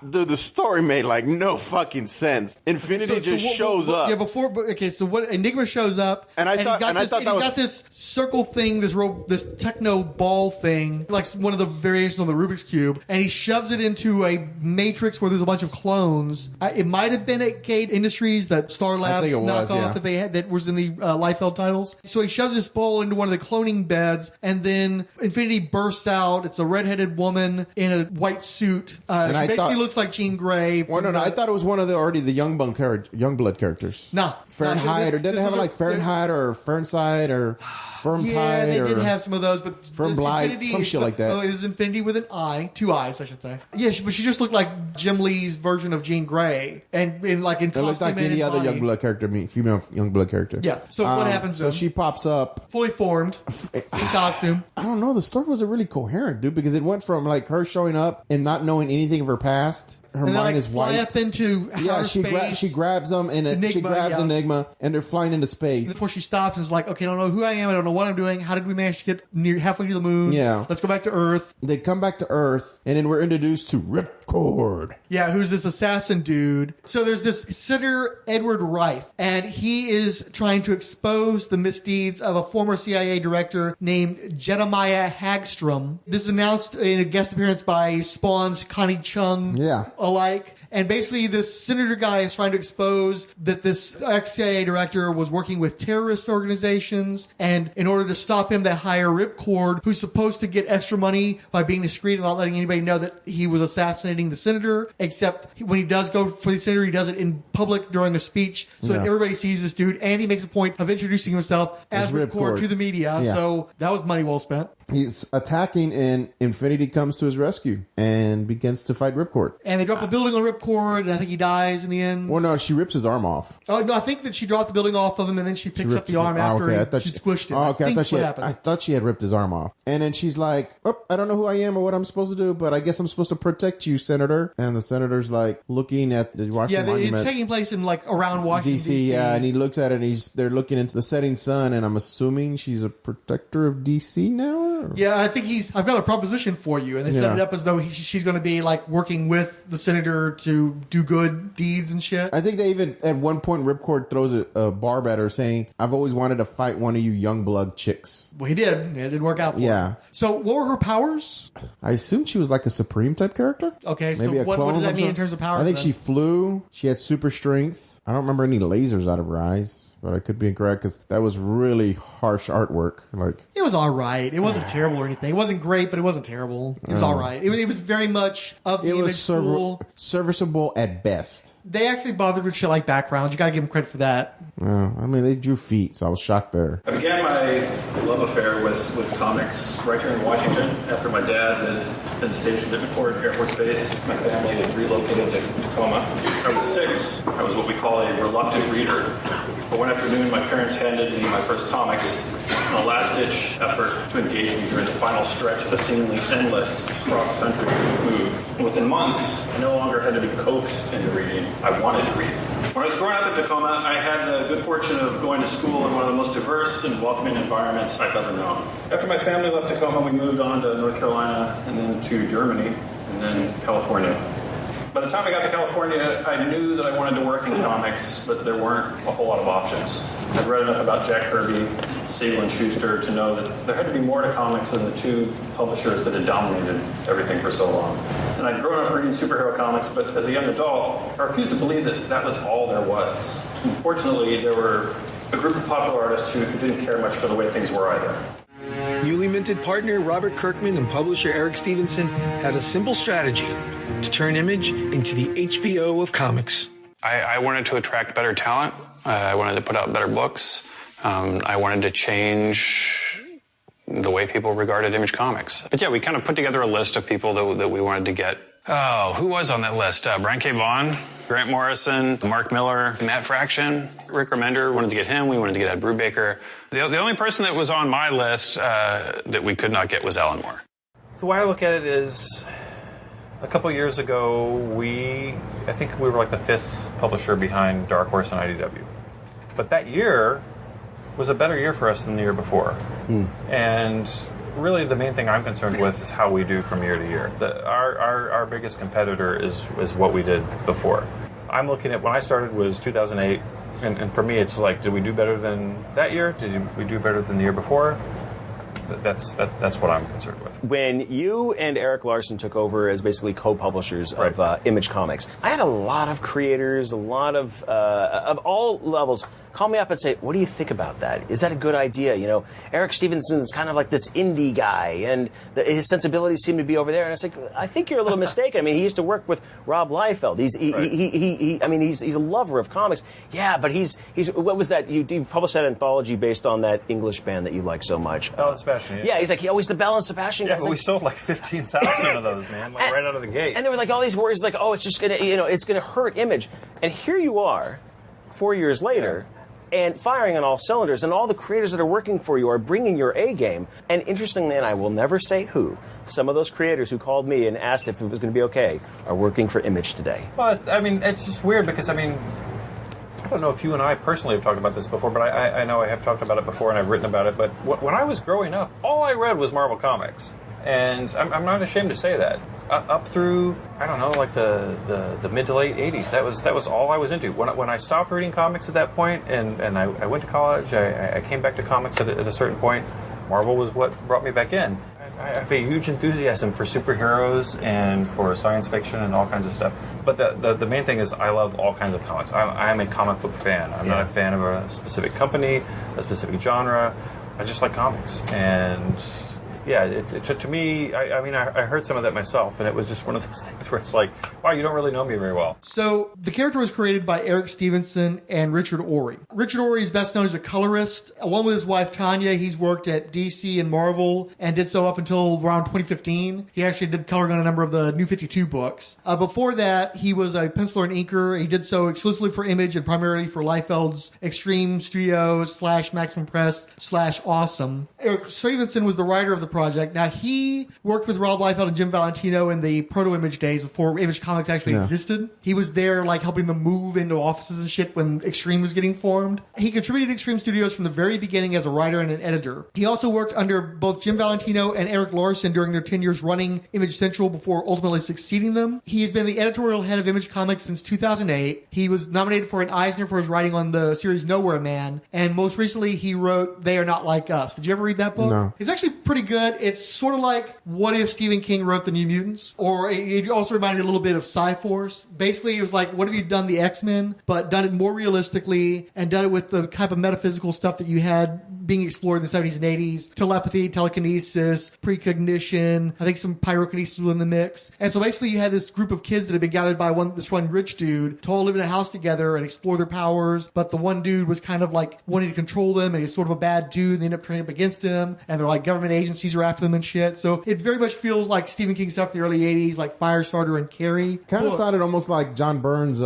Speaker 3: dude, the story made like no fucking sense. Infiniti shows up.
Speaker 2: Yeah, so what Enigma shows up, and he's got this circle thing, this techno ball thing, like one of the variations on the Rubik's Cube, and he shoves it into a matrix where there's a bunch of clones. It might have been at Cade Industries, that Star Labs knockoff that they had that was in the Liefeld titles. So he shoves this ball into one of the cloning beds, and then Infiniti bursts out. It's a redheaded redheaded woman in a white suit. She basically looks like Jean Grey.
Speaker 3: Well, no, I thought it was one of the Youngblood characters.
Speaker 2: No.
Speaker 3: Fahrenheit, or didn't it have like Fahrenheit or Fahrenheit or Firm Tide?
Speaker 2: Yeah, they did have some of those, but
Speaker 3: Firm Blight, some shit like that.
Speaker 2: Oh, it is Infiniti with an I, 2 eyes, I should say. Yeah, but she just looked like Jim Lee's version of Jean Grey, and in costume.
Speaker 3: It looks like any other Youngblood character, female Youngblood character.
Speaker 2: Yeah. So what happens?
Speaker 3: So she pops up,
Speaker 2: fully formed, in costume.
Speaker 3: I don't know. The story wasn't really coherent, dude, because it went from like her showing up and not knowing anything of her past. Her mind is white.
Speaker 2: Fly up into space.
Speaker 3: She grabs them and she grabs Enigma, and they're flying into space.
Speaker 2: Before she stops, it's like, okay, I don't know who I am. I don't know what I'm doing. How did we manage to get halfway to the moon?
Speaker 3: Yeah.
Speaker 2: Let's go back to Earth.
Speaker 3: They come back to Earth, and then we're introduced to Ripcord.
Speaker 2: Yeah, who's this assassin dude. So there's this Senator Edward Rife, and he is trying to expose the misdeeds of a former CIA director named Jedemiah Hagstrom. This is announced in a guest appearance by Spawn's Connie Chung alike. And basically, this senator guy is trying to expose that this ex-CIA director was working with terrorist organizations. And in order to stop him, they hire Ripcord, who's supposed to get extra money by being discreet and not letting anybody know that he was assassinating the senator. Except when he does go for the senator, he does it in public during a speech so that everybody sees this dude. And he makes a point of introducing himself as Ripcord to the media. Yeah. So that was money well spent.
Speaker 3: He's attacking, and Infiniti comes to his rescue and begins to fight Ripcord.
Speaker 2: And they drop a building on Ripcord, and I think he dies in the end.
Speaker 3: Well, no, she rips his arm off.
Speaker 2: Oh, no, I think that she dropped the building off of him, and then she picks up the arm after she squished him.
Speaker 3: Oh, okay,
Speaker 2: I
Speaker 3: thought she had ripped his arm off. And then she's like, oh, I don't know who I am or what I'm supposed to do, but I guess I'm supposed to protect you, Senator. And the Senator's like looking at the Washington Monument.
Speaker 2: It's taking place in around Washington, D.C.
Speaker 3: Yeah, and he looks at it, and they're looking into the setting sun, and I'm assuming she's a protector of D.C. now? Or?
Speaker 2: Yeah, I think I've got a proposition for you. And they set it up as though she's going to be working with the senator to do good deeds and shit.
Speaker 3: I think they even, at one point, Ripcord throws a barb at her saying, I've always wanted to fight one of you Youngblood chicks.
Speaker 2: Well, he did. It didn't work out for her. So what were her powers?
Speaker 3: I assume she was like a Supreme type character.
Speaker 2: Okay,
Speaker 3: maybe
Speaker 2: so what does that mean in terms of powers?
Speaker 3: I think she flew. She had super strength. I don't remember any lasers out of her eyes. But I could be incorrect because that was really harsh artwork. It
Speaker 2: was all right. It wasn't terrible or anything. It wasn't great, but it wasn't terrible. It was all right. It was very much of the image school.
Speaker 3: Serviceable at best.
Speaker 2: They actually bothered with shit like backgrounds. You got to give them credit for that.
Speaker 3: I mean, they drew feet, so I was shocked there.
Speaker 5: I began my love affair with comics right here in Washington after my dad had been stationed at McFarlane Air Force Base. My family had relocated to Tacoma. I was 6. I was what we call a reluctant reader. But one afternoon, my parents handed me my first comics in a last-ditch effort to engage me during the final stretch of a seemingly endless cross-country move. And within months, I no longer had to be coaxed into reading. I wanted to read. When I was growing up in Tacoma, I had the good fortune of going to school in one of the most diverse and welcoming environments I've ever known. After my family left Tacoma, we moved on to North Carolina, and then to Germany, and then California. By the time I got to California, I knew that I wanted to work in comics, but there weren't a whole lot of options. I'd read enough about Jack Kirby, Siegel and Schuster to know that there had to be more to comics than the 2 publishers that had dominated everything for so long. And I'd grown up reading superhero comics, but as a young adult, I refused to believe that was all there was. Unfortunately, there were a group of popular artists who didn't care much for the way things were either.
Speaker 6: Newly minted partner Robert Kirkman and publisher Eric Stephenson had a simple strategy to turn Image into the HBO of comics.
Speaker 7: I wanted to attract better talent. I wanted to put out better books. I wanted to change the way people regarded Image Comics. But yeah, we kind of put together a list of people that we wanted to get. Oh, who was on that list? Brian K. Vaughan, Grant Morrison, Mark Miller, Matt Fraction, Rick Remender. Wanted to get him. We wanted to get Ed Brubaker. The only person that was on my list that we could not get was Alan Moore.
Speaker 8: The way I look at it is, a couple years ago, I think we were like the 5th publisher behind Dark Horse and IDW. But that year was a better year for us than the year before. And really the main thing I'm concerned with is how we do from year to year. Our biggest competitor is what we did before. I'm looking at, when I started was 2008, and for me it's like, did we do better than that year? Did we do better than the year before? That's what I'm concerned with.
Speaker 9: When you and Eric Larson took over as basically co-publishers of Image Comics, I had a lot of creators, a lot of all levels, call me up and say, what do you think about that? Is that a good idea? You know, Eric Stephenson is kind of like this indie guy, and his sensibilities seem to be over there. And I was like, I think you're a little mistaken. I mean, he used to work with Rob Liefeld. He's a lover of comics. Yeah, but he's what was that? You published that anthology based on that English band that you like so much.
Speaker 8: Bell and Sebastian.
Speaker 9: Yeah, he's like, he always the Bell and Sebastian.
Speaker 8: Yeah, but we sold like 15,000 of those, man, like right out of the gate.
Speaker 9: And there were like all these worries, like, oh, it's just gonna, it's gonna hurt Image. And here you are, 4 years later. Yeah. And firing on all cylinders, and all the creators that are working for you are bringing your A game. And interestingly, and I will never say who, some of those creators who called me and asked if it was going to be okay are working for Image today.
Speaker 8: Well, I mean, it's just weird because, I mean, I don't know if you and I personally have talked about this before, but I know I have talked about it before and I've written about it. But when I was growing up, all I read was Marvel Comics. And I'm not ashamed to say that. Up through, I don't know, like the mid to late 80s. That was all I was into. When I stopped reading comics at that point, and I went to college, I came back to comics at a certain point, Marvel was what brought me back in. I have a huge enthusiasm for superheroes and for science fiction and all kinds of stuff. But the main thing is I love all kinds of comics. I am a comic book fan. I'm not a fan of a specific company, a specific genre. I just like comics. And yeah, to me, I mean, I heard some of that myself, and it was just one of those things where it's like, wow, you don't really know me very well.
Speaker 2: So the character was created by Eric Stephenson and Richard Horie. Richard Horie is best known as a colorist. Along with his wife, Tanya, he's worked at DC and Marvel and did so up until around 2015. He actually did coloring on a number of the New 52 books. Before that, he was a penciler and inker. He did so exclusively for Image and primarily for Liefeld's Extreme Studios / Maximum Press / Awesome. Eric Stephenson was the writer of the project. Now, he worked with Rob Liefeld and Jim Valentino in the proto-Image days before Image Comics actually existed. He was there, like, helping them move into offices and shit when Extreme was getting formed. He contributed to Extreme Studios from the very beginning as a writer and an editor. He also worked under both Jim Valentino and Eric Larson during their 10 years running Image Central before ultimately succeeding them. He has been the editorial head of Image Comics since 2008. He was nominated for an Eisner for his writing on the series Nowhere Man, and most recently he wrote They Are Not Like Us. Did you ever read that book?
Speaker 3: No.
Speaker 2: It's actually pretty good. It's sort of like what if Stephen King wrote The New Mutants? Or it also reminded me a little bit of Psy-Force. Basically, it was like, what if you done the X-Men, but done it more realistically and done it with the type of metaphysical stuff that you had being explored in the 70s and 80s. Telepathy, telekinesis, precognition. I think some pyrokinesis was in the mix. And so basically you had this group of kids that had been gathered by this one rich dude to all live in a house together and explore their powers. But the one dude was kind of like wanting to control them, and he's sort of a bad dude, and they end up turning up against him. And they're like, government agencies are after them and shit. So it very much feels like Stephen King stuff in the early 80s, like Firestarter and Carrie.
Speaker 3: Kind of sounded almost like John Byrne's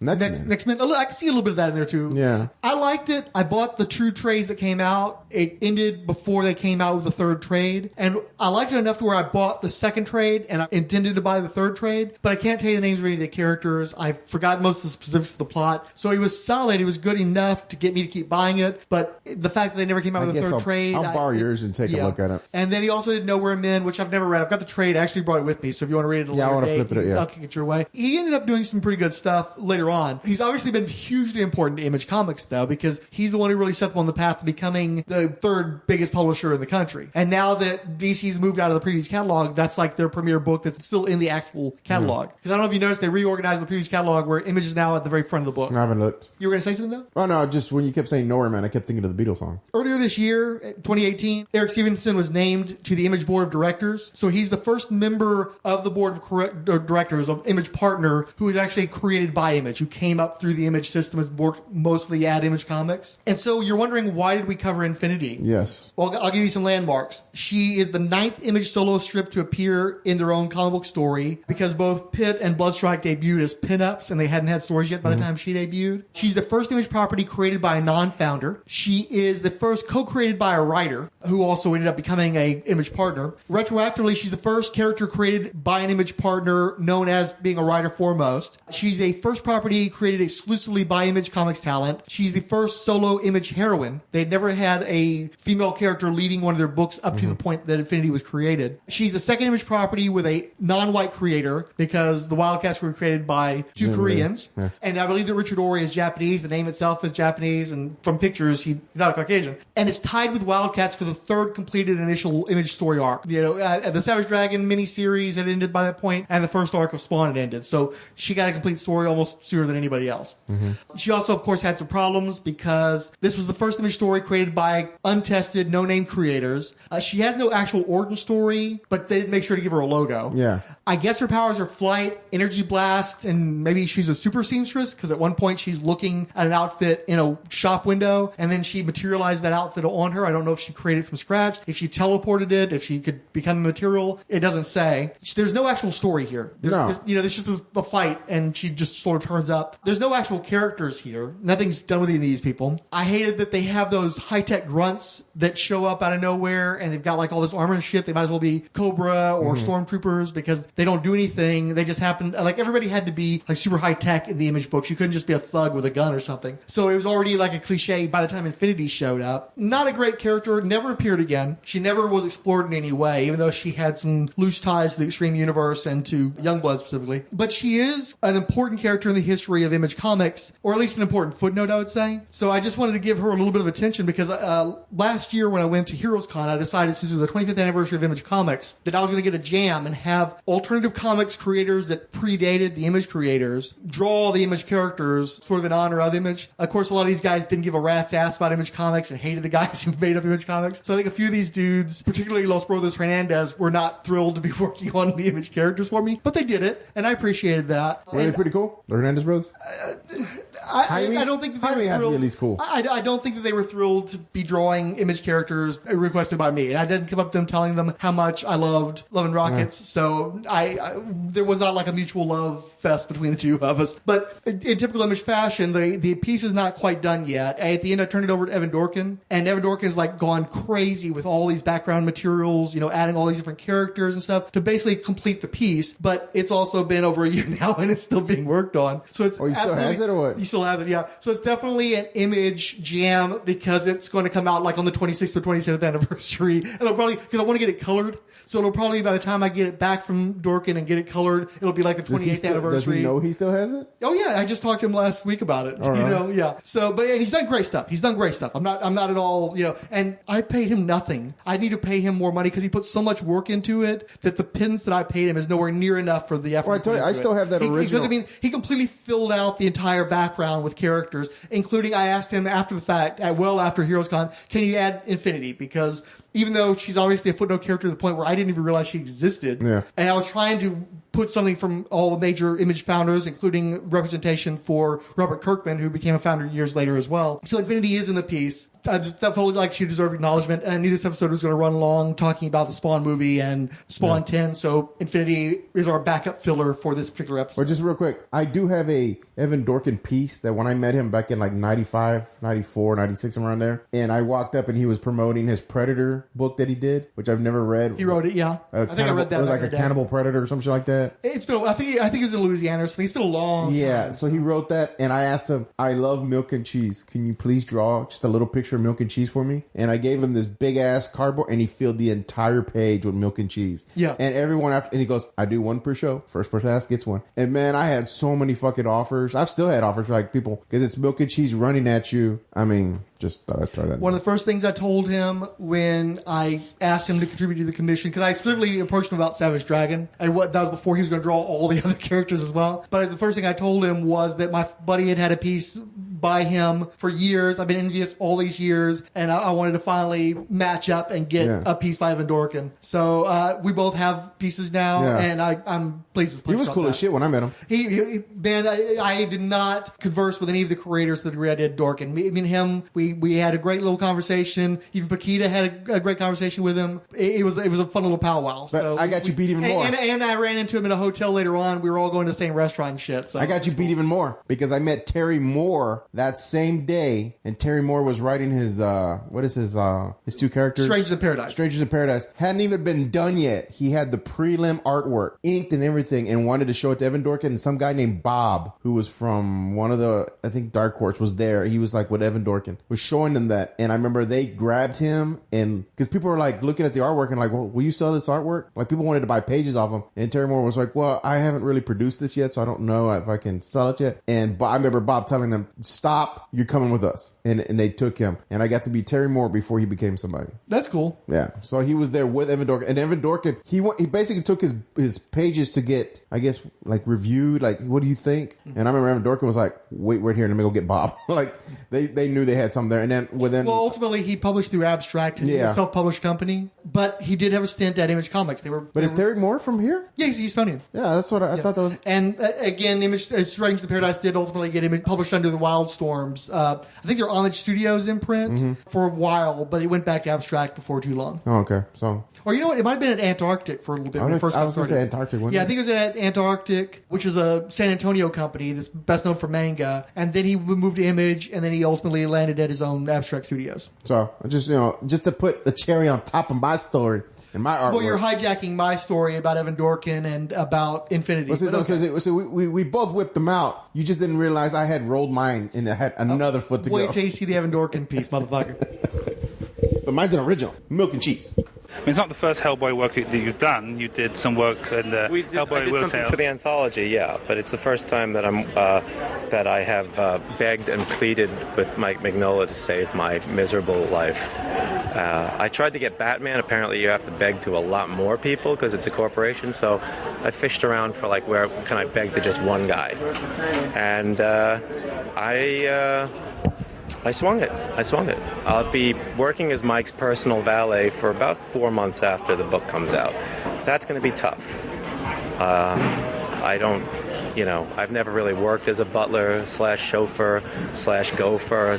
Speaker 3: Next Men.
Speaker 2: I can see a little bit of that in there too.
Speaker 3: Yeah.
Speaker 2: I liked it. I bought the 2 trades that came out. It ended before they came out with the 3rd trade. And I liked it enough to where I bought the 2nd trade and I intended to buy the 3rd trade. But I can't tell you the names of any of the characters. I forgot most of the specifics of the plot. So it was solid. It was good enough to get me to keep buying it. But the fact that they never came out with a 3rd trade.
Speaker 3: I'll borrow yours and take a look at it.
Speaker 2: And then he also did Nowhere Men, which I've never read. I've got the trade. I actually brought it with me. So if you want to read it a later date, I'll kick it your way. He ended up doing some pretty good stuff later on. He's obviously been hugely important to Image Comics, though, because he's the one who really set them on the path to becoming the 3rd biggest publisher in the country. And now that DC's moved out of the previous catalog, that's like their premier book that's still in the actual catalog. Because I don't know if you noticed, they reorganized the previous catalog where Image is now at the very front of the book.
Speaker 3: I haven't looked.
Speaker 2: You were going to say something, though?
Speaker 3: Oh, no, just when you kept saying Nowhere Man, I kept thinking of the Beatles song.
Speaker 2: Earlier this year, 2018, Eric Stephenson was named to the Image Board of Directors. So he's the first member of the Board of Directors of Image Partner who is actually created by Image, who came up through the Image system, has worked mostly at Image Comics. And so you're wondering, why did we cover Infiniti?
Speaker 3: Yes.
Speaker 2: Well, I'll give you some landmarks. She is the 9th Image solo strip to appear in their own comic book story because both Pitt and Bloodstrike debuted as pinups and they hadn't had stories yet by the time she debuted. She's the first Image property created by a non-founder. She is the first co-created by a writer who also ended up becoming a Image partner. Retroactively, she's the first character created by an Image partner known as being a writer foremost. She's a first property created exclusively by Image Comics talent. She's the first solo Image heroine. They'd never had had a female character leading one of their books up to the point that Infiniti was created. She's the second Image property with a non-white creator because the Wildcats were created by two Koreans. Yeah. And I believe that Richard Horie is Japanese. The name itself is Japanese. And from pictures, he's not a Caucasian. And it's tied with Wildcats for the third completed initial Image story arc. The Savage Dragon miniseries had ended by that point, and the first arc of Spawn had ended. So she got a complete story almost sooner than anybody else. She also, of course, had some problems because this was the first Image story created by untested, no-name creators. She has no actual origin story, but they did make sure to give her a logo.
Speaker 3: Yeah.
Speaker 2: I guess her powers are flight, energy blast, and maybe she's a super seamstress because at one point she's looking at an outfit in a shop window, and then she materialized that outfit on her. I don't know if she created it from scratch, if she teleported it, if she could become a material. It doesn't say. There's no actual story here. There's just the fight, and she just sort of turns up. There's no actual characters here. Nothing's done with any of these people. I hated that they have those high-tech grunts that show up out of nowhere, and they've got like all this armor and shit. They might as well be Cobra or Stormtroopers because they don't do anything. They just happen, like everybody had to be like super high-tech in the Image books. You couldn't just be a thug with a gun or something. So it was already like a cliche by the time Infiniti showed up. Not a great character, never appeared again. She never was explored in any way, even though she had some loose ties to the Extreme Universe and to Youngblood specifically. But she is an important character in the history of Image Comics, or at least an important footnote, I would say. So I just wanted to give her a little bit of attention because last year when I went to Heroes Con, I decided since it was the 25th anniversary of Image Comics that I was going to get a jam and have alternative comics creators that predated the Image creators draw the Image characters sort of in honor of Image. Of course, a lot of these guys didn't give a rat's ass about Image Comics and hated the guys who made up Image Comics. So I think a few of these dudes, particularly Los Brothers Hernandez, were not thrilled to be working on the Image characters for me, but they did it, and I appreciated that.
Speaker 3: Were they pretty cool? The Hernandez brothers?
Speaker 2: I don't think that they were
Speaker 3: has to be at least cool.
Speaker 2: I don't think that they were thrilled to be drawing Image characters requested by me, and I didn't come up to them telling them how much I loved Love and Rockets. So there was not like a mutual love fest between the two of us. But in typical Image fashion, the piece is not quite done yet. At the end, I turned it over to Evan Dorkin, and Evan Dorkin's like gone crazy with all these background materials, adding all these different characters and stuff to basically complete the piece. But it's also been over a year now, and it's still being worked on. So it's
Speaker 3: he still has it, or what?
Speaker 2: He still has it, yeah. So it's definitely an Image jam because it's going to come out like on the 26th or 27th anniversary. And it'll probably, because I want to get it colored. So it'll probably, by the time I get it back from Dorkin and get it colored, it'll be like the 28th anniversary.
Speaker 3: Does he know he still has it?
Speaker 2: Oh yeah, I just talked to him last week about it.
Speaker 3: Right.
Speaker 2: Yeah. So, and he's done great stuff. I'm not at all, and I paid him nothing. I need to pay him more money because he put so much work into it that the pittance that I paid him is nowhere near enough for the effort.
Speaker 3: Well, I tell you, I still have that original.
Speaker 2: Because he completely filled out the entire background with characters, including I asked him after the fact, well after Heroes Con, can you add Infiniti? Because even though she's obviously a footnote character to the point where I didn't even realize she existed, and I was trying to put something from all the major Image founders, including representation for Robert Kirkman, who became a founder years later as well. So Infiniti is in the piece. I just felt like she deserved acknowledgement, and I knew this episode was going to run long, talking about the Spawn movie and Spawn 10, so Infiniti is our backup filler for this particular episode.
Speaker 3: Well, just real quick, I do have a Evan Dorkin piece that when I met him back in like 95, 94, 96, somewhere around there, and I walked up and he was promoting his Predator book that he did, which I've never read.
Speaker 2: He wrote it, yeah. I think I read that.
Speaker 3: It was like a Cannibal Predator or something like that.
Speaker 2: It's been, I think it was in Louisiana or something. It's been a long time.
Speaker 3: Yeah, so he wrote that, and I asked him, I love milk and cheese. Can you please draw just a little picture of milk and cheese for me? And I gave him this big ass cardboard, and he filled the entire page with milk and cheese.
Speaker 2: Yeah.
Speaker 3: And everyone after, and he goes, I do one per show. First person to ask gets one. And man, I had so many fucking offers. I've still had offers for like people, because it's milk and cheese running at you. I mean, just thought I'd try that.
Speaker 2: One of the first things I told him when I asked him to contribute to the commission, because I specifically approached him about Savage Dragon, and that was before he was going to draw all the other characters as well. But the first thing I told him was that my buddy had a piece by him for years. I've been envious all these years, and I wanted to finally match up and get a piece by Evan Dorkin. So we both have pieces now, and I'm pleased as punch.
Speaker 3: He was cool as shit when I met him.
Speaker 2: I did not converse with any of the creators that I did Dorkin. Me and him, we had a great little conversation. Even Paquita had a great conversation with him. It was a fun little powwow. So
Speaker 3: I got you beat even more.
Speaker 2: And I ran into him in a hotel later on. We were all going to the same restaurant and shit. So
Speaker 3: I got you beat even more because I met Terry Moore that same day, and Terry Moore was writing his his two characters?
Speaker 2: Strangers in Paradise.
Speaker 3: Strangers in Paradise. Hadn't even been done yet. He had the prelim artwork inked and everything and wanted to show it to Evan Dorkin, and some guy named Bob, who was from one of the, I think Dark Horse, was there. He was like with Evan Dorkin, was showing them that. And I remember they grabbed him, and because people were like looking at the artwork and like, well, will you sell this artwork? Like people wanted to buy pages off him. And Terry Moore was like, well, I haven't really produced this yet, so I don't know if I can sell it yet. And I remember Bob telling them, stop, you're coming with us. And they took him. And I got to be Terry Moore before he became somebody.
Speaker 2: That's cool.
Speaker 3: Yeah. So he was there with Evan Dorkin. And Evan Dorkin, he basically took his pages to get, I guess, like reviewed. Like, what do you think? And I remember Evan Dorkin was like, wait right here, let me go get Bob. Like, they knew they had something there. And then within...
Speaker 2: Well, ultimately, he published through Abstract, a self-published company. But he did have a stint at Image Comics.
Speaker 3: But is Terry Moore from here?
Speaker 2: Yeah, he's Houstonian.
Speaker 3: Yeah, that's what I thought that was...
Speaker 2: And again, Image Strangers in Paradise did ultimately get published under the Wildstorms. I think they're Homage Studios imprint for a while, but it went back to Abstract before too long.
Speaker 3: Oh, okay. So...
Speaker 2: Or you know what? It might have been at Antarctic for a little bit.
Speaker 3: I was going to say Antarctic.
Speaker 2: Yeah, I think it was at Antarctic, which is a San Antonio company that's best known for manga. And then he moved to Image, and then he ultimately landed at his own Abstract Studios. So
Speaker 3: just to put the cherry on top of my story and my artwork.
Speaker 2: Well, you're hijacking my story about Evan Dorkin and about Infiniti.
Speaker 3: So we both whipped them out. You just didn't realize I had rolled mine and I had another foot to go.
Speaker 2: Wait till you see the Evan Dorkin piece, motherfucker.
Speaker 3: But mine's an original. Milk and cheese.
Speaker 10: I mean, it's not the first Hellboy work that you've done. You did some work in the Hellboy Wheeltail.
Speaker 11: Something for the anthology, yeah. But it's the first time that I have begged and pleaded with Mike Mignola to save my miserable life. I tried to get Batman. Apparently, you have to beg to a lot more people because it's a corporation. So I fished around for like where can I beg to just one guy, and I swung it. I'll be working as Mike's personal valet for about 4 months after the book comes out. That's going to be tough. I've never really worked as a butler / chauffeur / gopher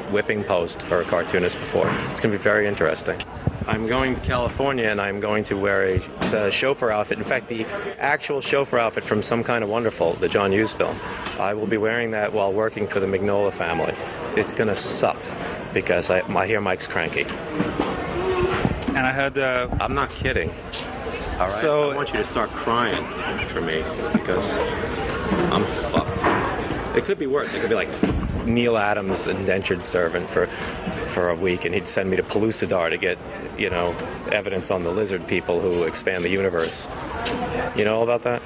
Speaker 11: / whipping post for a cartoonist before. It's going to be very interesting. I'm going to California, and I'm going to wear the chauffeur outfit. In fact, the actual chauffeur outfit from Some Kind of Wonderful, the John Hughes film. I will be wearing that while working for the Mignola family. It's going to suck because I hear Mike's cranky.
Speaker 10: And I heard...
Speaker 11: I'm not kidding. All right?
Speaker 10: So,
Speaker 11: I want you to start crying for me because I'm fucked. It could be worse. It could be like Neil Adams' indentured servant for a week, and he'd send me to Pellucidar to get, evidence on the lizard people who expand the universe. You know all about that?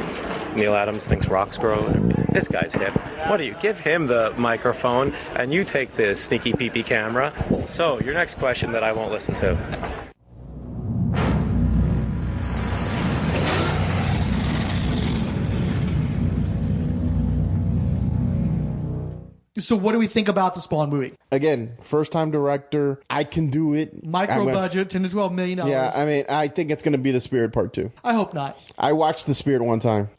Speaker 11: Neil Adams thinks rocks grow. This guy's hip. What do you give him the microphone, and you take the sneaky peepee camera? So, your next question that I won't listen to.
Speaker 2: So what do we think about the Spawn movie?
Speaker 3: Again, first-time director. I can do it.
Speaker 2: Micro-budget, $10 to $12 million.
Speaker 3: Yeah, I mean, I think it's going to be The Spirit Part 2.
Speaker 2: I hope not.
Speaker 3: I watched The Spirit one time.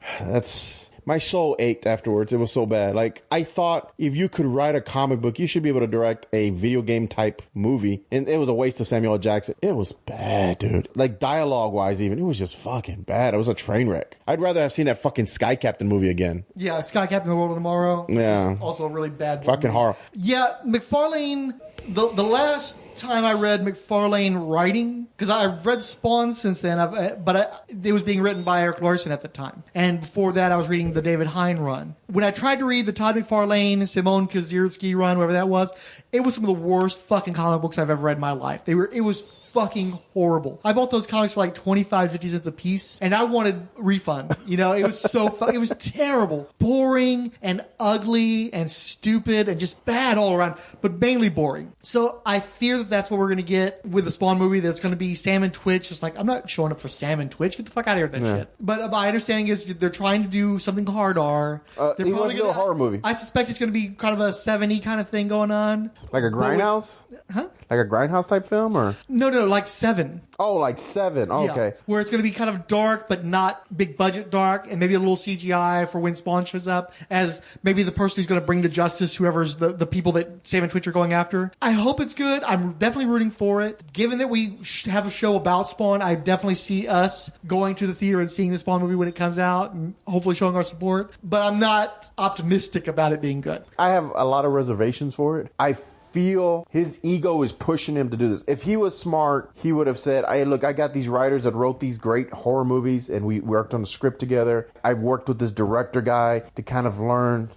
Speaker 3: My soul ached afterwards. It was so bad. Like, I thought if you could write a comic book, you should be able to direct a video game type movie. And it was a waste of Samuel L. Jackson. It was bad, dude. Like, dialogue wise, even. It was just fucking bad. It was a train wreck. I'd rather have seen that fucking Sky Captain movie again.
Speaker 2: Yeah, Sky Captain: The World of Tomorrow.
Speaker 3: Yeah.
Speaker 2: Also a really bad
Speaker 3: fucking horror.
Speaker 2: Yeah, McFarlane, the last time I read McFarlane writing, because I've read Spawn since then, it was being written by Eric Larson at the time. And before that, I was reading the David Hine run. When I tried to read the Todd McFarlane, Simone Kazierski run, whatever that was, it was some of the worst fucking comic books I've ever read in my life. It was fucking horrible. I bought those comics for like 25, 50 cents a piece, and I wanted refund. It was so it was terrible. Boring and ugly and stupid and just bad all around, but mainly boring. So I fear that that's what we're going to get with the Spawn movie, that's going to be Sam and Twitch. It's like, I'm not showing up for Sam and Twitch. Get the fuck out of here with that shit. But my understanding is they're trying to do something hard R.
Speaker 3: He wants to do a horror movie.
Speaker 2: I suspect it's going to be kind of a 70 kind of thing going on.
Speaker 3: Like a Grindhouse?
Speaker 2: Huh?
Speaker 3: Like a Grindhouse type film, or?
Speaker 2: No, like Seven.
Speaker 3: Oh, like Seven. Oh,
Speaker 2: Yeah,
Speaker 3: okay.
Speaker 2: where it's going to be kind of dark, but not big budget dark, and maybe a little CGI for when Spawn shows up as maybe the person who's going to bring to justice whoever's the people that Sam and Twitch are going after. I hope it's good. I'm definitely rooting for it. Given that we have a show about Spawn, I definitely see us going to the theater and seeing the Spawn movie when it comes out and hopefully showing our support. But I'm not optimistic about it being good.
Speaker 3: I have a lot of reservations for it. I feel his ego is pushing him to do this. If he was smart, he would have said, "Hey, look, I got these writers that wrote these great horror movies, and we worked on the script together. I've worked with this director guy to kind of learn."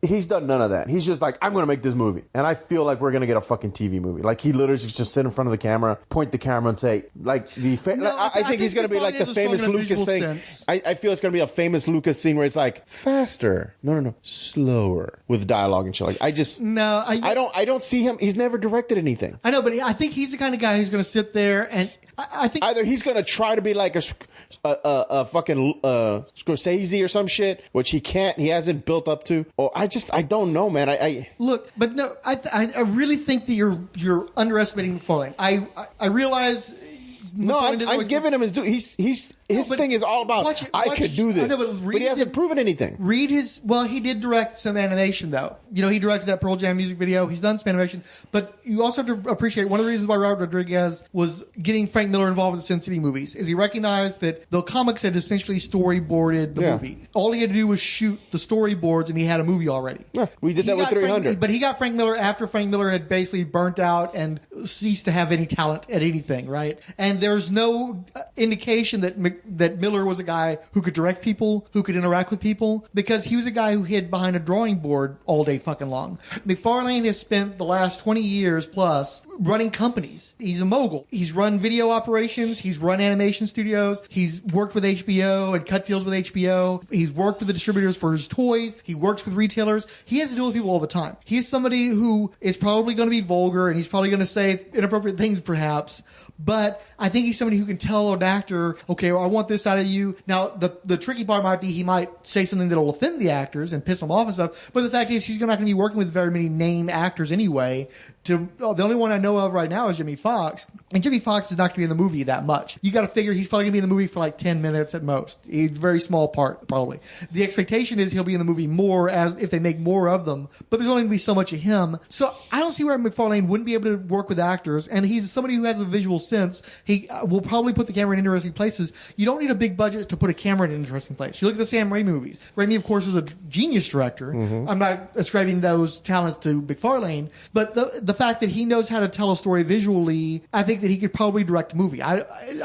Speaker 3: He's done none of that. He's just like, "I'm going to make this movie," and I feel like we're going to get a fucking TV movie. Like, he literally just sit in front of the camera, point the camera, and say, I think he's going to be like the famous Lucas thing. I feel it's going to be a famous Lucas scene where it's like faster, no, slower with dialogue and shit. I don't see him. He's never directed anything.
Speaker 2: I know, but I think he's the kind of guy who's going to sit there and I think
Speaker 3: either he's going to try to be like a fucking Scorsese or some shit, which he can't. He hasn't built up to. Or I don't know, man. I
Speaker 2: really think that you're underestimating McFarlane. I realize.
Speaker 3: No, I'm giving him his due. His thing is all about I could do this, but he hasn't proven anything.
Speaker 2: He did direct some animation though. He directed that Pearl Jam music video. He's done some animation, but you also have to appreciate one of the reasons why Robert Rodriguez was getting Frank Miller involved with the Sin City movies is he recognized that the comics had essentially storyboarded the movie. All he had to do was shoot the storyboards, and he had a movie already.
Speaker 3: Yeah, we did that with 300.
Speaker 2: But he got Frank Miller after Frank Miller had basically burnt out and ceased to have any talent at anything, right? And there's no indication that Miller was a guy who could direct people, who could interact with people, because he was a guy who hid behind a drawing board all day fucking long. McFarlane has spent the last 20 years plus running companies. He's a mogul. He's run video operations. He's run animation studios. He's worked with HBO and cut deals with HBO. He's worked with the distributors for his toys. He works with retailers. He has to deal with people all the time. He's somebody who is probably going to be vulgar, and he's probably going to say inappropriate things perhaps, but I think he's somebody who can tell an actor, okay, well, I want this out of you. Now, the tricky part might be he might say something that'll offend the actors and piss them off and stuff, but the fact is he's not going to be working with very many name actors anyway. The only one I know of right now is Jimmy Fox, and Jimmy Fox is not going to be in the movie that much. You got to figure he's probably going to be in the movie for like 10 minutes at most. A very small part, probably. The expectation is he'll be in the movie more as if they make more of them, but there's only going to be so much of him. So I don't see where McFarlane wouldn't be able to work with actors, and he's somebody who has a visual sense. He will probably put the camera in interesting places. You don't need a big budget to put a camera in an interesting place. You look at the Sam Raimi movies. Raimi, of course, is a genius director. Mm-hmm. I'm not ascribing those talents to McFarlane, but the fact that he knows how to tell a story visually, I think that he could probably direct a movie. I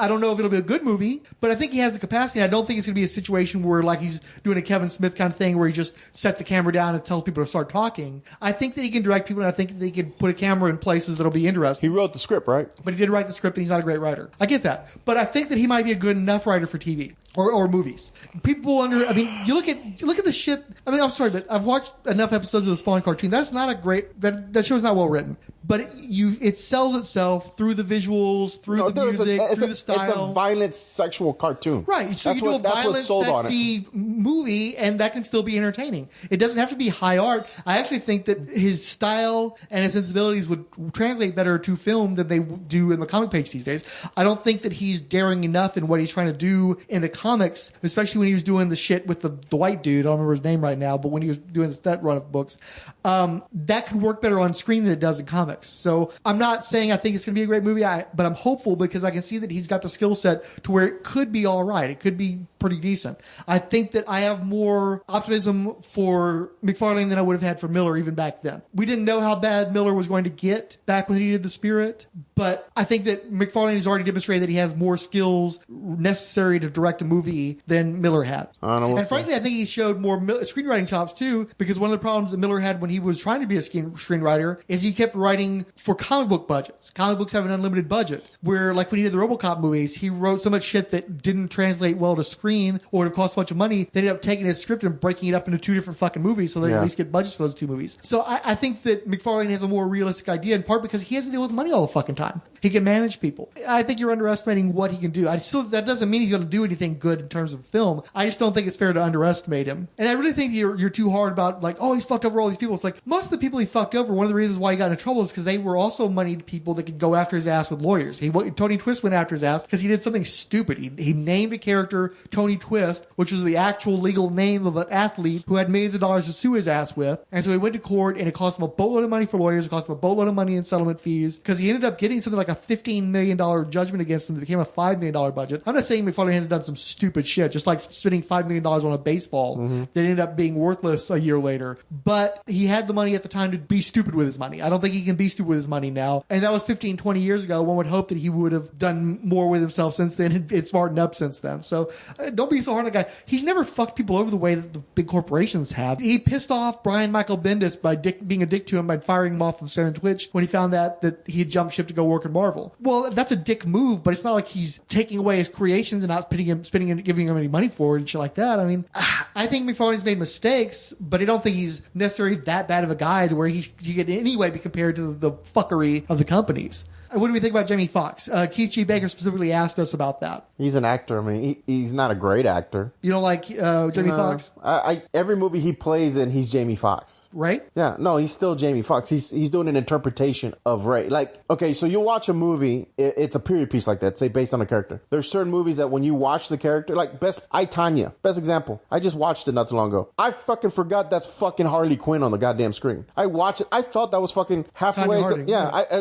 Speaker 2: don't know if it'll be a good movie, but I think he has the capacity. I don't think it's going to be a situation where like he's doing a Kevin Smith kind of thing where he just sets the camera down and tells people to start talking. I think that he can direct people, and I think that he can put a camera in places that'll be interesting.
Speaker 3: He wrote the script, right?
Speaker 2: But he did write the script, and he's not a great writer. I get that. But I think that he might be a good enough writer for TV or movies. People you look at the shit. I'm sorry, but I've watched enough episodes of the Spawn cartoon. That's not a great, that show's not well written. But it sells itself through the visuals, through the music, through the style.
Speaker 3: It's a violent sexual cartoon.
Speaker 2: Right. So you do a violent, sexy movie, and that can still be entertaining. It doesn't have to be high art. I actually think that his style and his sensibilities would translate better to film than they do in the comic page these days. I don't think that he's daring enough in what he's trying to do in the comics, especially when he was doing the shit with the white dude. I don't remember his name right now, but when he was doing that run of books, that could work better on screen than it does in comics. So I'm not saying I think it's going to be a great movie, but I'm hopeful because I can see that he's got the skill set to where it could be all right. It could be pretty decent. I think that I have more optimism for McFarlane than I would have had for Miller even back then. We didn't know how bad Miller was going to get back when he did The Spirit, but I think that McFarlane has already demonstrated that he has more skills necessary to direct a movie than Miller had. And frankly, I think he showed more screenwriting chops too, because one of the problems that Miller had when he was trying to be a screenwriter is he kept writing for comic book budgets. Comic books have an unlimited budget, where like when he did the RoboCop movies, he wrote so much shit that didn't translate well to screen or it cost a bunch of money. They ended up taking his script and breaking it up into two different fucking movies so they at least get budgets for those two movies. So I think that McFarlane has a more realistic idea, in part because he has to deal with money all the fucking time. time. He can manage people. I think you're underestimating what he can do. That doesn't mean he's going to do anything good in terms of film. I just don't think it's fair to underestimate him. And I really think you're too hard about like, oh, he's fucked over all these people. It's like most of the people he fucked over, one of the reasons why he got into trouble is because they were also moneyed people that could go after his ass with lawyers. Tony Twist went after his ass because he did something stupid. He named a character Tony Twist, which was the actual legal name of an athlete who had millions of dollars to sue his ass with. And so he went to court and it cost him a boatload of money for lawyers. It cost him a boatload of money in settlement fees because he ended up getting something like a $15 million judgment against him that became a $5 million budget. I'm not saying McFarlane hasn't done some stupid shit, just like spending $5 million on a baseball that ended up being worthless a year later. But he had the money at the time to be stupid with his money. I don't think he can be stupid with his money now. And that was 15, 20 years ago. One would hope that he would have done more with himself since then and smartened up since then. So don't be so hard on the guy. He's never fucked people over the way that the big corporations have. He pissed off Brian Michael Bendis by being a dick to him by firing him off of Sam and Twitch when he found that he had jumped ship to go work in Marvel. Well, that's a dick move, but it's not like he's taking away his creations and not spending and giving him any money for it and shit like that. I mean, I think McFarlane's made mistakes, but I don't think he's necessarily that bad of a guy to where he could in any way be compared to the fuckery of the companies. What do we think about Jamie Foxx? Keith G. Baker specifically asked us about that.
Speaker 3: He's an actor. I mean, he's not a great actor.
Speaker 2: You don't like Jamie Foxx?
Speaker 3: Every movie he plays in, he's Jamie Foxx.
Speaker 2: Right?
Speaker 3: Yeah. No, he's still Jamie Foxx. He's doing an interpretation of Ray. Like, okay, so you watch a movie, it's a period piece like that, say based on a character. There's certain movies that when you watch the character, like I, Tonya, best example. I just watched it not too long ago. I fucking forgot that's fucking Harley Quinn on the goddamn screen. I watched it. I thought that was fucking halfway.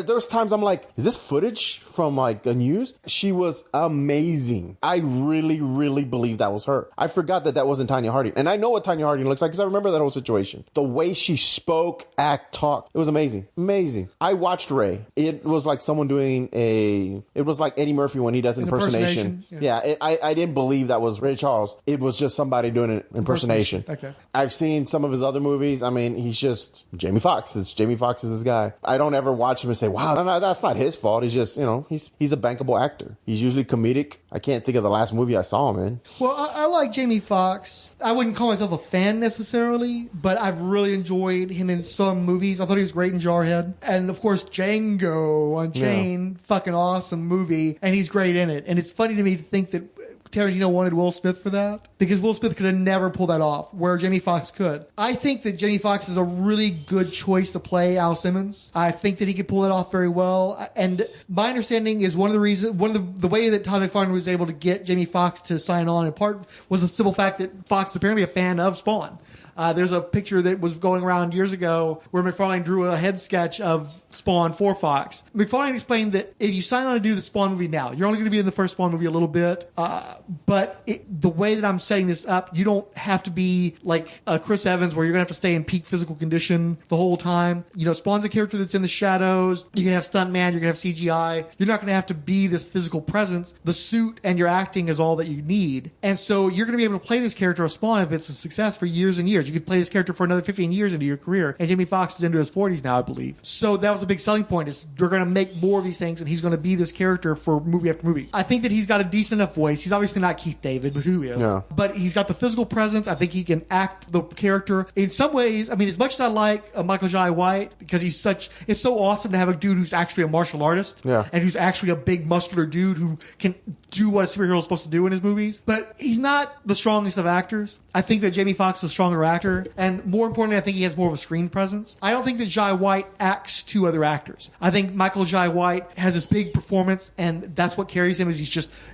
Speaker 3: There's times I'm like, is this footage from like a news? She was amazing. I really, really believe that was her. I forgot that wasn't Tonya Harding. And I know what Tonya Harding looks like because I remember that whole situation. The way she spoke, talk, it was amazing. Amazing. I watched Ray. It was like someone doing it was like Eddie Murphy when he does impersonation. Yeah, I didn't believe that was Ray Charles. It was just somebody doing an impersonation. Okay. I've seen some of his other movies. I mean, he's just Jamie Foxx. Jamie Foxx is this guy. I don't ever watch him and say, wow, no, that's not his fault. He's just, he's a bankable actor. He's usually comedic. I can't think of the last movie I saw him in.
Speaker 2: Well, I like Jamie Foxx. I wouldn't call myself a fan necessarily, but I've really enjoyed him in some movies. I thought he was great in Jarhead. And of course, Django Unchained, fucking awesome movie. And he's great in it. And it's funny to me to think that Tarantino wanted Will Smith for that because Will Smith could have never pulled that off where Jamie Foxx could. I think that Jamie Foxx is a really good choice to play Al Simmons. I think that he could pull that off very well. And my understanding is one of the way that Todd McFarlane was able to get Jamie Foxx to sign on in part was the simple fact that Foxx is apparently a fan of Spawn. There's a picture that was going around years ago where McFarlane drew a head sketch of Spawn for Fox. McFarlane explained that if you sign on to do the Spawn movie now, you're only going to be in the first Spawn movie a little bit, but the way that I'm setting this up, you don't have to be like Chris Evans where you're going to have to stay in peak physical condition the whole time. Spawn's a character that's in the shadows. You're going to have stuntman. You're going to have CGI. You're not going to have to be this physical presence. The suit and your acting is all that you need. And so you're going to be able to play this character of Spawn if it's a success for years and years. You could play this character for another 15 years into your career. And Jamie Foxx is into his 40s now, I believe. So that was a big selling point is you're going to make more of these things and he's going to be this character for movie after movie. I think that he's got a decent enough voice. He's obviously not Keith David, but who is? Yeah. But he's got the physical presence. I think he can act the character. In some ways, I mean, as much as I like Michael Jai White, because it's so awesome to have a dude who's actually a martial artist and who's actually a big muscular dude who can do what a superhero is supposed to do in his movies. But he's not the strongest of actors. I think that Jamie Foxx is a stronger actor. And more importantly, I think he has more of a screen presence. I don't think that Jai White acts to other actors. I think Michael Jai White has this big performance, and that's what carries him. Is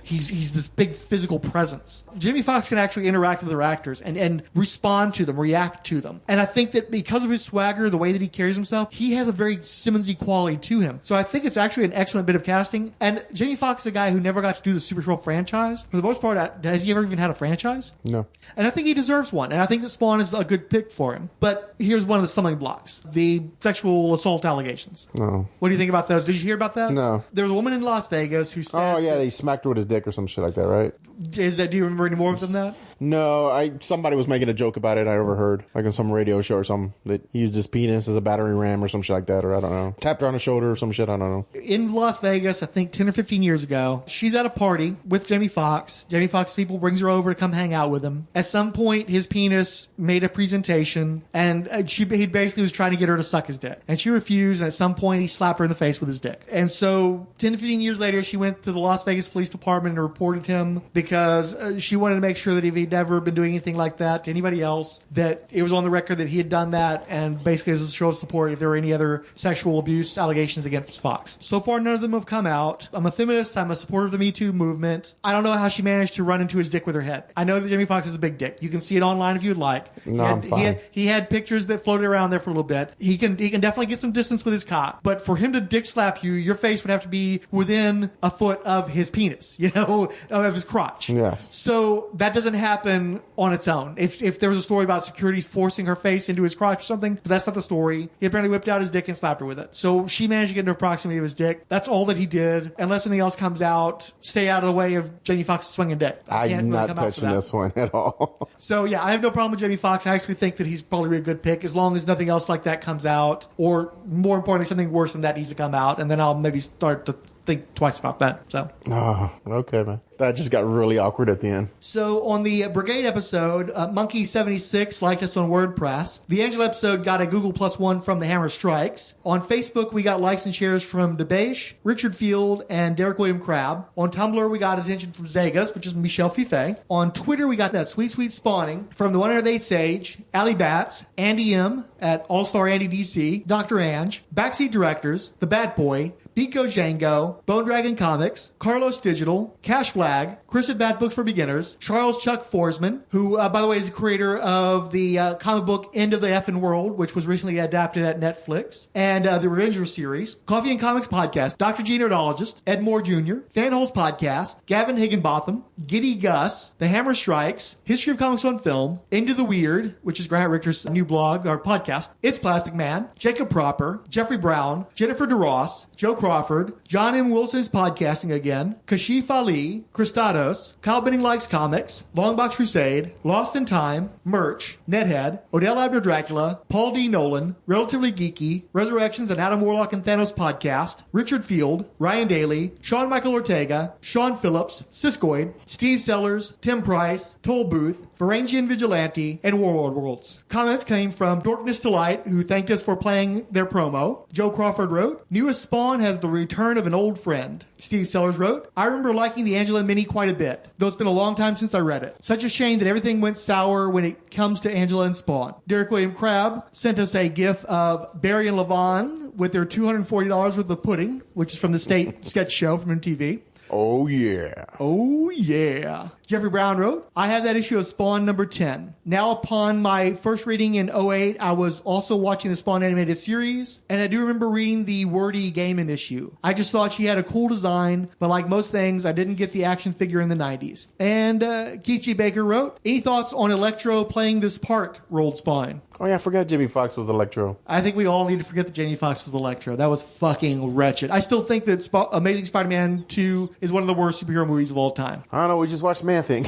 Speaker 2: he's this big physical presence. Jamie Foxx can actually interact with other actors and respond to them, react to them. And I think that because of his swagger, the way that he carries himself, he has a very Simmons-y quality to him. So I think it's actually an excellent bit of casting. And Jamie Foxx is a guy who never got to do the superhero franchise. For the most part, has he ever even had a franchise?
Speaker 3: No.
Speaker 2: And I think he deserves one. And I think that Spawn is a good pick for him. But here's one of the stumbling blocks. The sexual assault allegations.
Speaker 3: No.
Speaker 2: What do you think about those? Did you hear about that?
Speaker 3: No.
Speaker 2: There was a woman in Las Vegas who said...
Speaker 3: Oh, yeah, they smacked her with his dick or some shit like that, right?
Speaker 2: Do you remember any more than that?
Speaker 3: No, somebody was making a joke about it I overheard, like on some radio show or something, that he used his penis as a battering ram or some shit like that, or I don't know. Tapped her on the shoulder or some shit, I don't know.
Speaker 2: In Las Vegas, I think 10 or 15 years ago, she's at a party with Jamie Foxx. Jamie Foxx people brings her over to come hang out with him. At some point, his penis made made a presentation, and he basically was trying to get her to suck his dick. And she refused, and at some point he slapped her in the face with his dick. And so 10 to 15 years later, she went to the Las Vegas Police Department and reported him because she wanted to make sure that if he'd never been doing anything like that to anybody else, that it was on the record that he had done that, and basically as a show of support if there were any other sexual abuse allegations against Fox. So far, none of them have come out. I'm a feminist. I'm a supporter of the Me Too movement. I don't know how she managed to run into his dick with her head. I know that Jamie Foxx is a big dick. You can see it online if you'd like.
Speaker 3: No, I'm fine.
Speaker 2: He had pictures that floated around there for a little bit. He can definitely get some distance with his cock. But for him to dick slap you, your face would have to be within a foot of his penis, of his crotch.
Speaker 3: Yes.
Speaker 2: So that doesn't happen on its own. If there was a story about security forcing her face into his crotch or something, but that's not the story. He apparently whipped out his dick and slapped her with it. So she managed to get into proximity of his dick. That's all that he did. Unless anything else comes out, stay out of the way of Jamie Foxx's swinging dick.
Speaker 3: I'm not touching this one at all.
Speaker 2: So yeah, I have no problem with Jamie Foxx. I actually think that he's probably a good pick as long as nothing else like that comes out, or more importantly, something worse than that needs to come out, and then I'll maybe start to think twice about that. So.
Speaker 3: Oh, okay, man. That just got really awkward at the end.
Speaker 2: So on the Brigade episode, Monkey76 liked us on WordPress. The Angela episode got a Google +1 from the Hammer Strikes. On Facebook, we got likes and shares from DeBache, Richard Field, and Derek William Crabb. On Tumblr, we got attention from Zegas, which is Michelle Fife. On Twitter, we got that sweet spawning from the 108 Sage, Ali Batts, Andy M. at All-Star Andy DC, Dr. Ange, Backseat Directors, The Bad Boy, Pico Django, Bone Dragon Comics, Carlos Digital, Cash Flag, Chris at Bad Books for Beginners, Charles Chuck Forsman, who, by the way, is the creator of the comic book End of the Effin' World, which was recently adapted at Netflix, and the Revenger series, Coffee and Comics Podcast, Dr. G Nerdologist, Ed Moore Jr., Fanholes Podcast, Gavin Higginbotham, Giddy Gus, The Hammer Strikes, History of Comics on Film, Into the Weird, which is Grant Richter's new blog or podcast, It's Plastic Man, Jacob Proper, Jeffrey Brown, Jennifer DeRoss, Joe Crawford, John M. Wilson's Podcasting Again, Kashif Ali, Christados, Kyle Benning Likes Comics, Longbox Crusade, Lost in Time, Merch, Nethead, Odell Abner Dracula, Paul D. Nolan, Relatively Geeky, Resurrections and Adam Warlock and Thanos Podcast, Richard Field, Ryan Daly, Sean Michael Ortega, Sean Phillips, Siskoid, Steve Sellers, Tim Price, Toll Booth, Varangian Vigilante, and Warlord Worlds. Comments came from Dorkness Delight, who thanked us for playing their promo. Joe Crawford wrote, Newest Spawn has the return of an old friend. Steve Sellers wrote, I remember liking the Angela Mini quite a bit, though it's been a long time since I read it. Such a shame that everything went sour when it comes to Angela and Spawn. Derek William Crabb sent us a gif of Barry and Levon with their $240 worth of pudding, which is from the State sketch show from MTV.
Speaker 3: Oh, yeah.
Speaker 2: Oh, yeah. Jeffrey Brown wrote, I have that issue of Spawn number 10. Now, upon my first reading in 2008, I was also watching the Spawn animated series, and I do remember reading the wordy Gaiman issue. I just thought she had a cool design, but like most things, I didn't get the action figure in the 90s. And Keith G. Baker wrote, any thoughts on Electro playing this part, rolled Spine?
Speaker 3: Oh, yeah, I forgot Jamie Foxx was Electro.
Speaker 2: I think we all need to forget that Jamie Foxx was Electro. That was fucking wretched. I still think that Amazing Spider-Man 2 is one of the worst superhero movies of all time.
Speaker 3: I don't know, we just watched Man-Thing.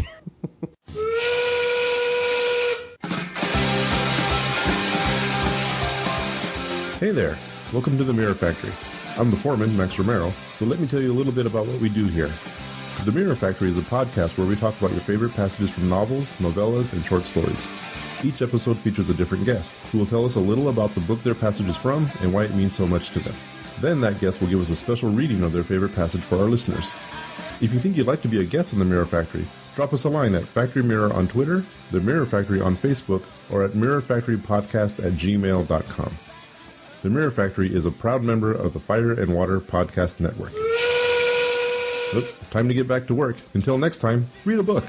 Speaker 12: Hey there, welcome to the Mirror Factory. I'm the foreman, Max Romero, so let me tell you a little bit about what we do here. The Mirror Factory is a podcast where we talk about your favorite passages from novels, novellas, and short stories. Each episode features a different guest, who will tell us a little about the book their passage is from and why it means so much to them. Then that guest will give us a special reading of their favorite passage for our listeners. If you think you'd like to be a guest on the Mirror Factory, drop us a line at Factory Mirror on Twitter, The Mirror Factory on Facebook, or at mirrorfactorypodcast@gmail.com. The Mirror Factory is a proud member of the Fire and Water Podcast Network. Time to get back to work. Until next time, read a book.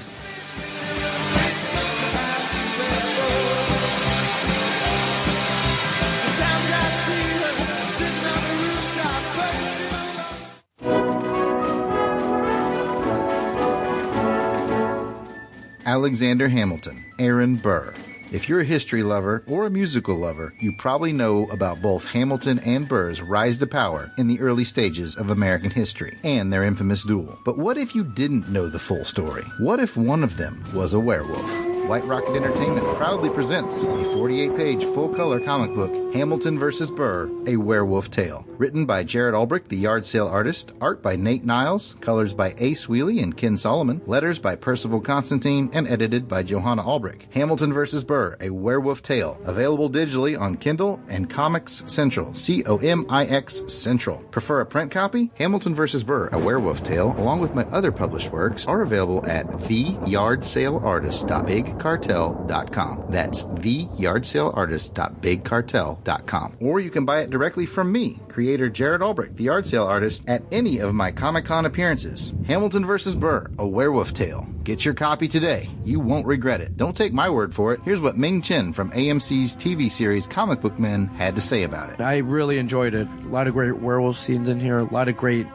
Speaker 13: Alexander Hamilton, Aaron Burr. If you're a history lover or a musical lover, you probably know about both Hamilton and Burr's rise to power in the early stages of American history and their infamous duel. But what if you didn't know the full story? What if one of them was a werewolf? White Rocket Entertainment proudly presents a 48-page full-color comic book, Hamilton vs. Burr, A Werewolf Tale. Written by Jared Albrecht, the yard sale artist. Art by Nate Niles. Colors by Ace Wheely and Ken Solomon. Letters by Percival Constantine and edited by Johanna Albrecht. Hamilton vs. Burr, A Werewolf Tale. Available digitally on Kindle and Comics Central. COMIX Central. Prefer a print copy? Hamilton vs. Burr, A Werewolf Tale, along with my other published works, are available at theyardsaleartist.bigcartel.com. That's theyardsaleartist.bigcartel.com. Or you can buy it directly from me, creator Jared Albrecht, the yard sale artist, at any of my Comic-Con appearances. Hamilton vs. Burr, A Werewolf Tale. Get your copy today. You won't regret it. Don't take my word for it. Here's what Ming Chen from AMC's TV series Comic Book Men had to say about it.
Speaker 14: I really enjoyed it. A lot of great werewolf scenes in here. A lot of great...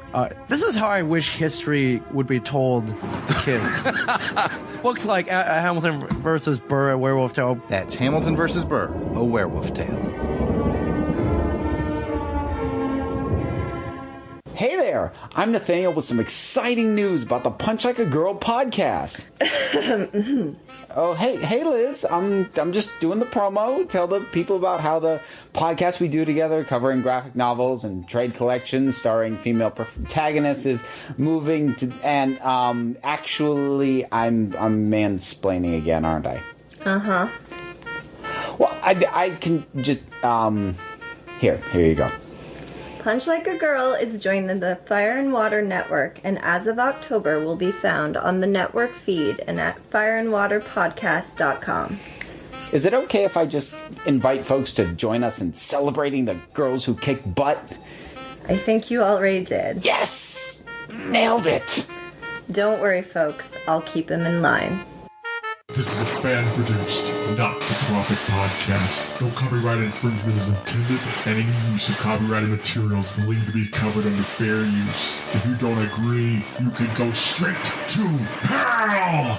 Speaker 14: this is how I wish history would be told to kids. Books like Hamilton vs. Burr, A Werewolf Tale.
Speaker 13: That's Hamilton vs. Burr, A Werewolf Tale.
Speaker 15: Hey there, I'm Nathaniel with some exciting news about the Punch Like a Girl podcast. Oh, hey Liz, I'm just doing the promo. Tell the people about how the podcast we do together, covering graphic novels and trade collections starring female protagonists, is moving to, and actually I'm mansplaining again, aren't I?
Speaker 16: Uh-huh.
Speaker 15: Well, I can just here you go.
Speaker 16: Punch Like a Girl is joining the Fire and Water Network, and as of October will be found on the network feed and at fireandwaterpodcast.com.
Speaker 15: Is it okay if I just invite folks to join us in celebrating the girls who kick butt?
Speaker 16: I think you already did.
Speaker 15: Yes! Nailed it!
Speaker 16: Don't worry, folks. I'll keep him in line.
Speaker 17: This is a fan-produced, not-for-profit podcast. No copyright infringement is intended, and any use of copyrighted materials is believed to be covered under fair use. If you don't agree, you can go straight to hell!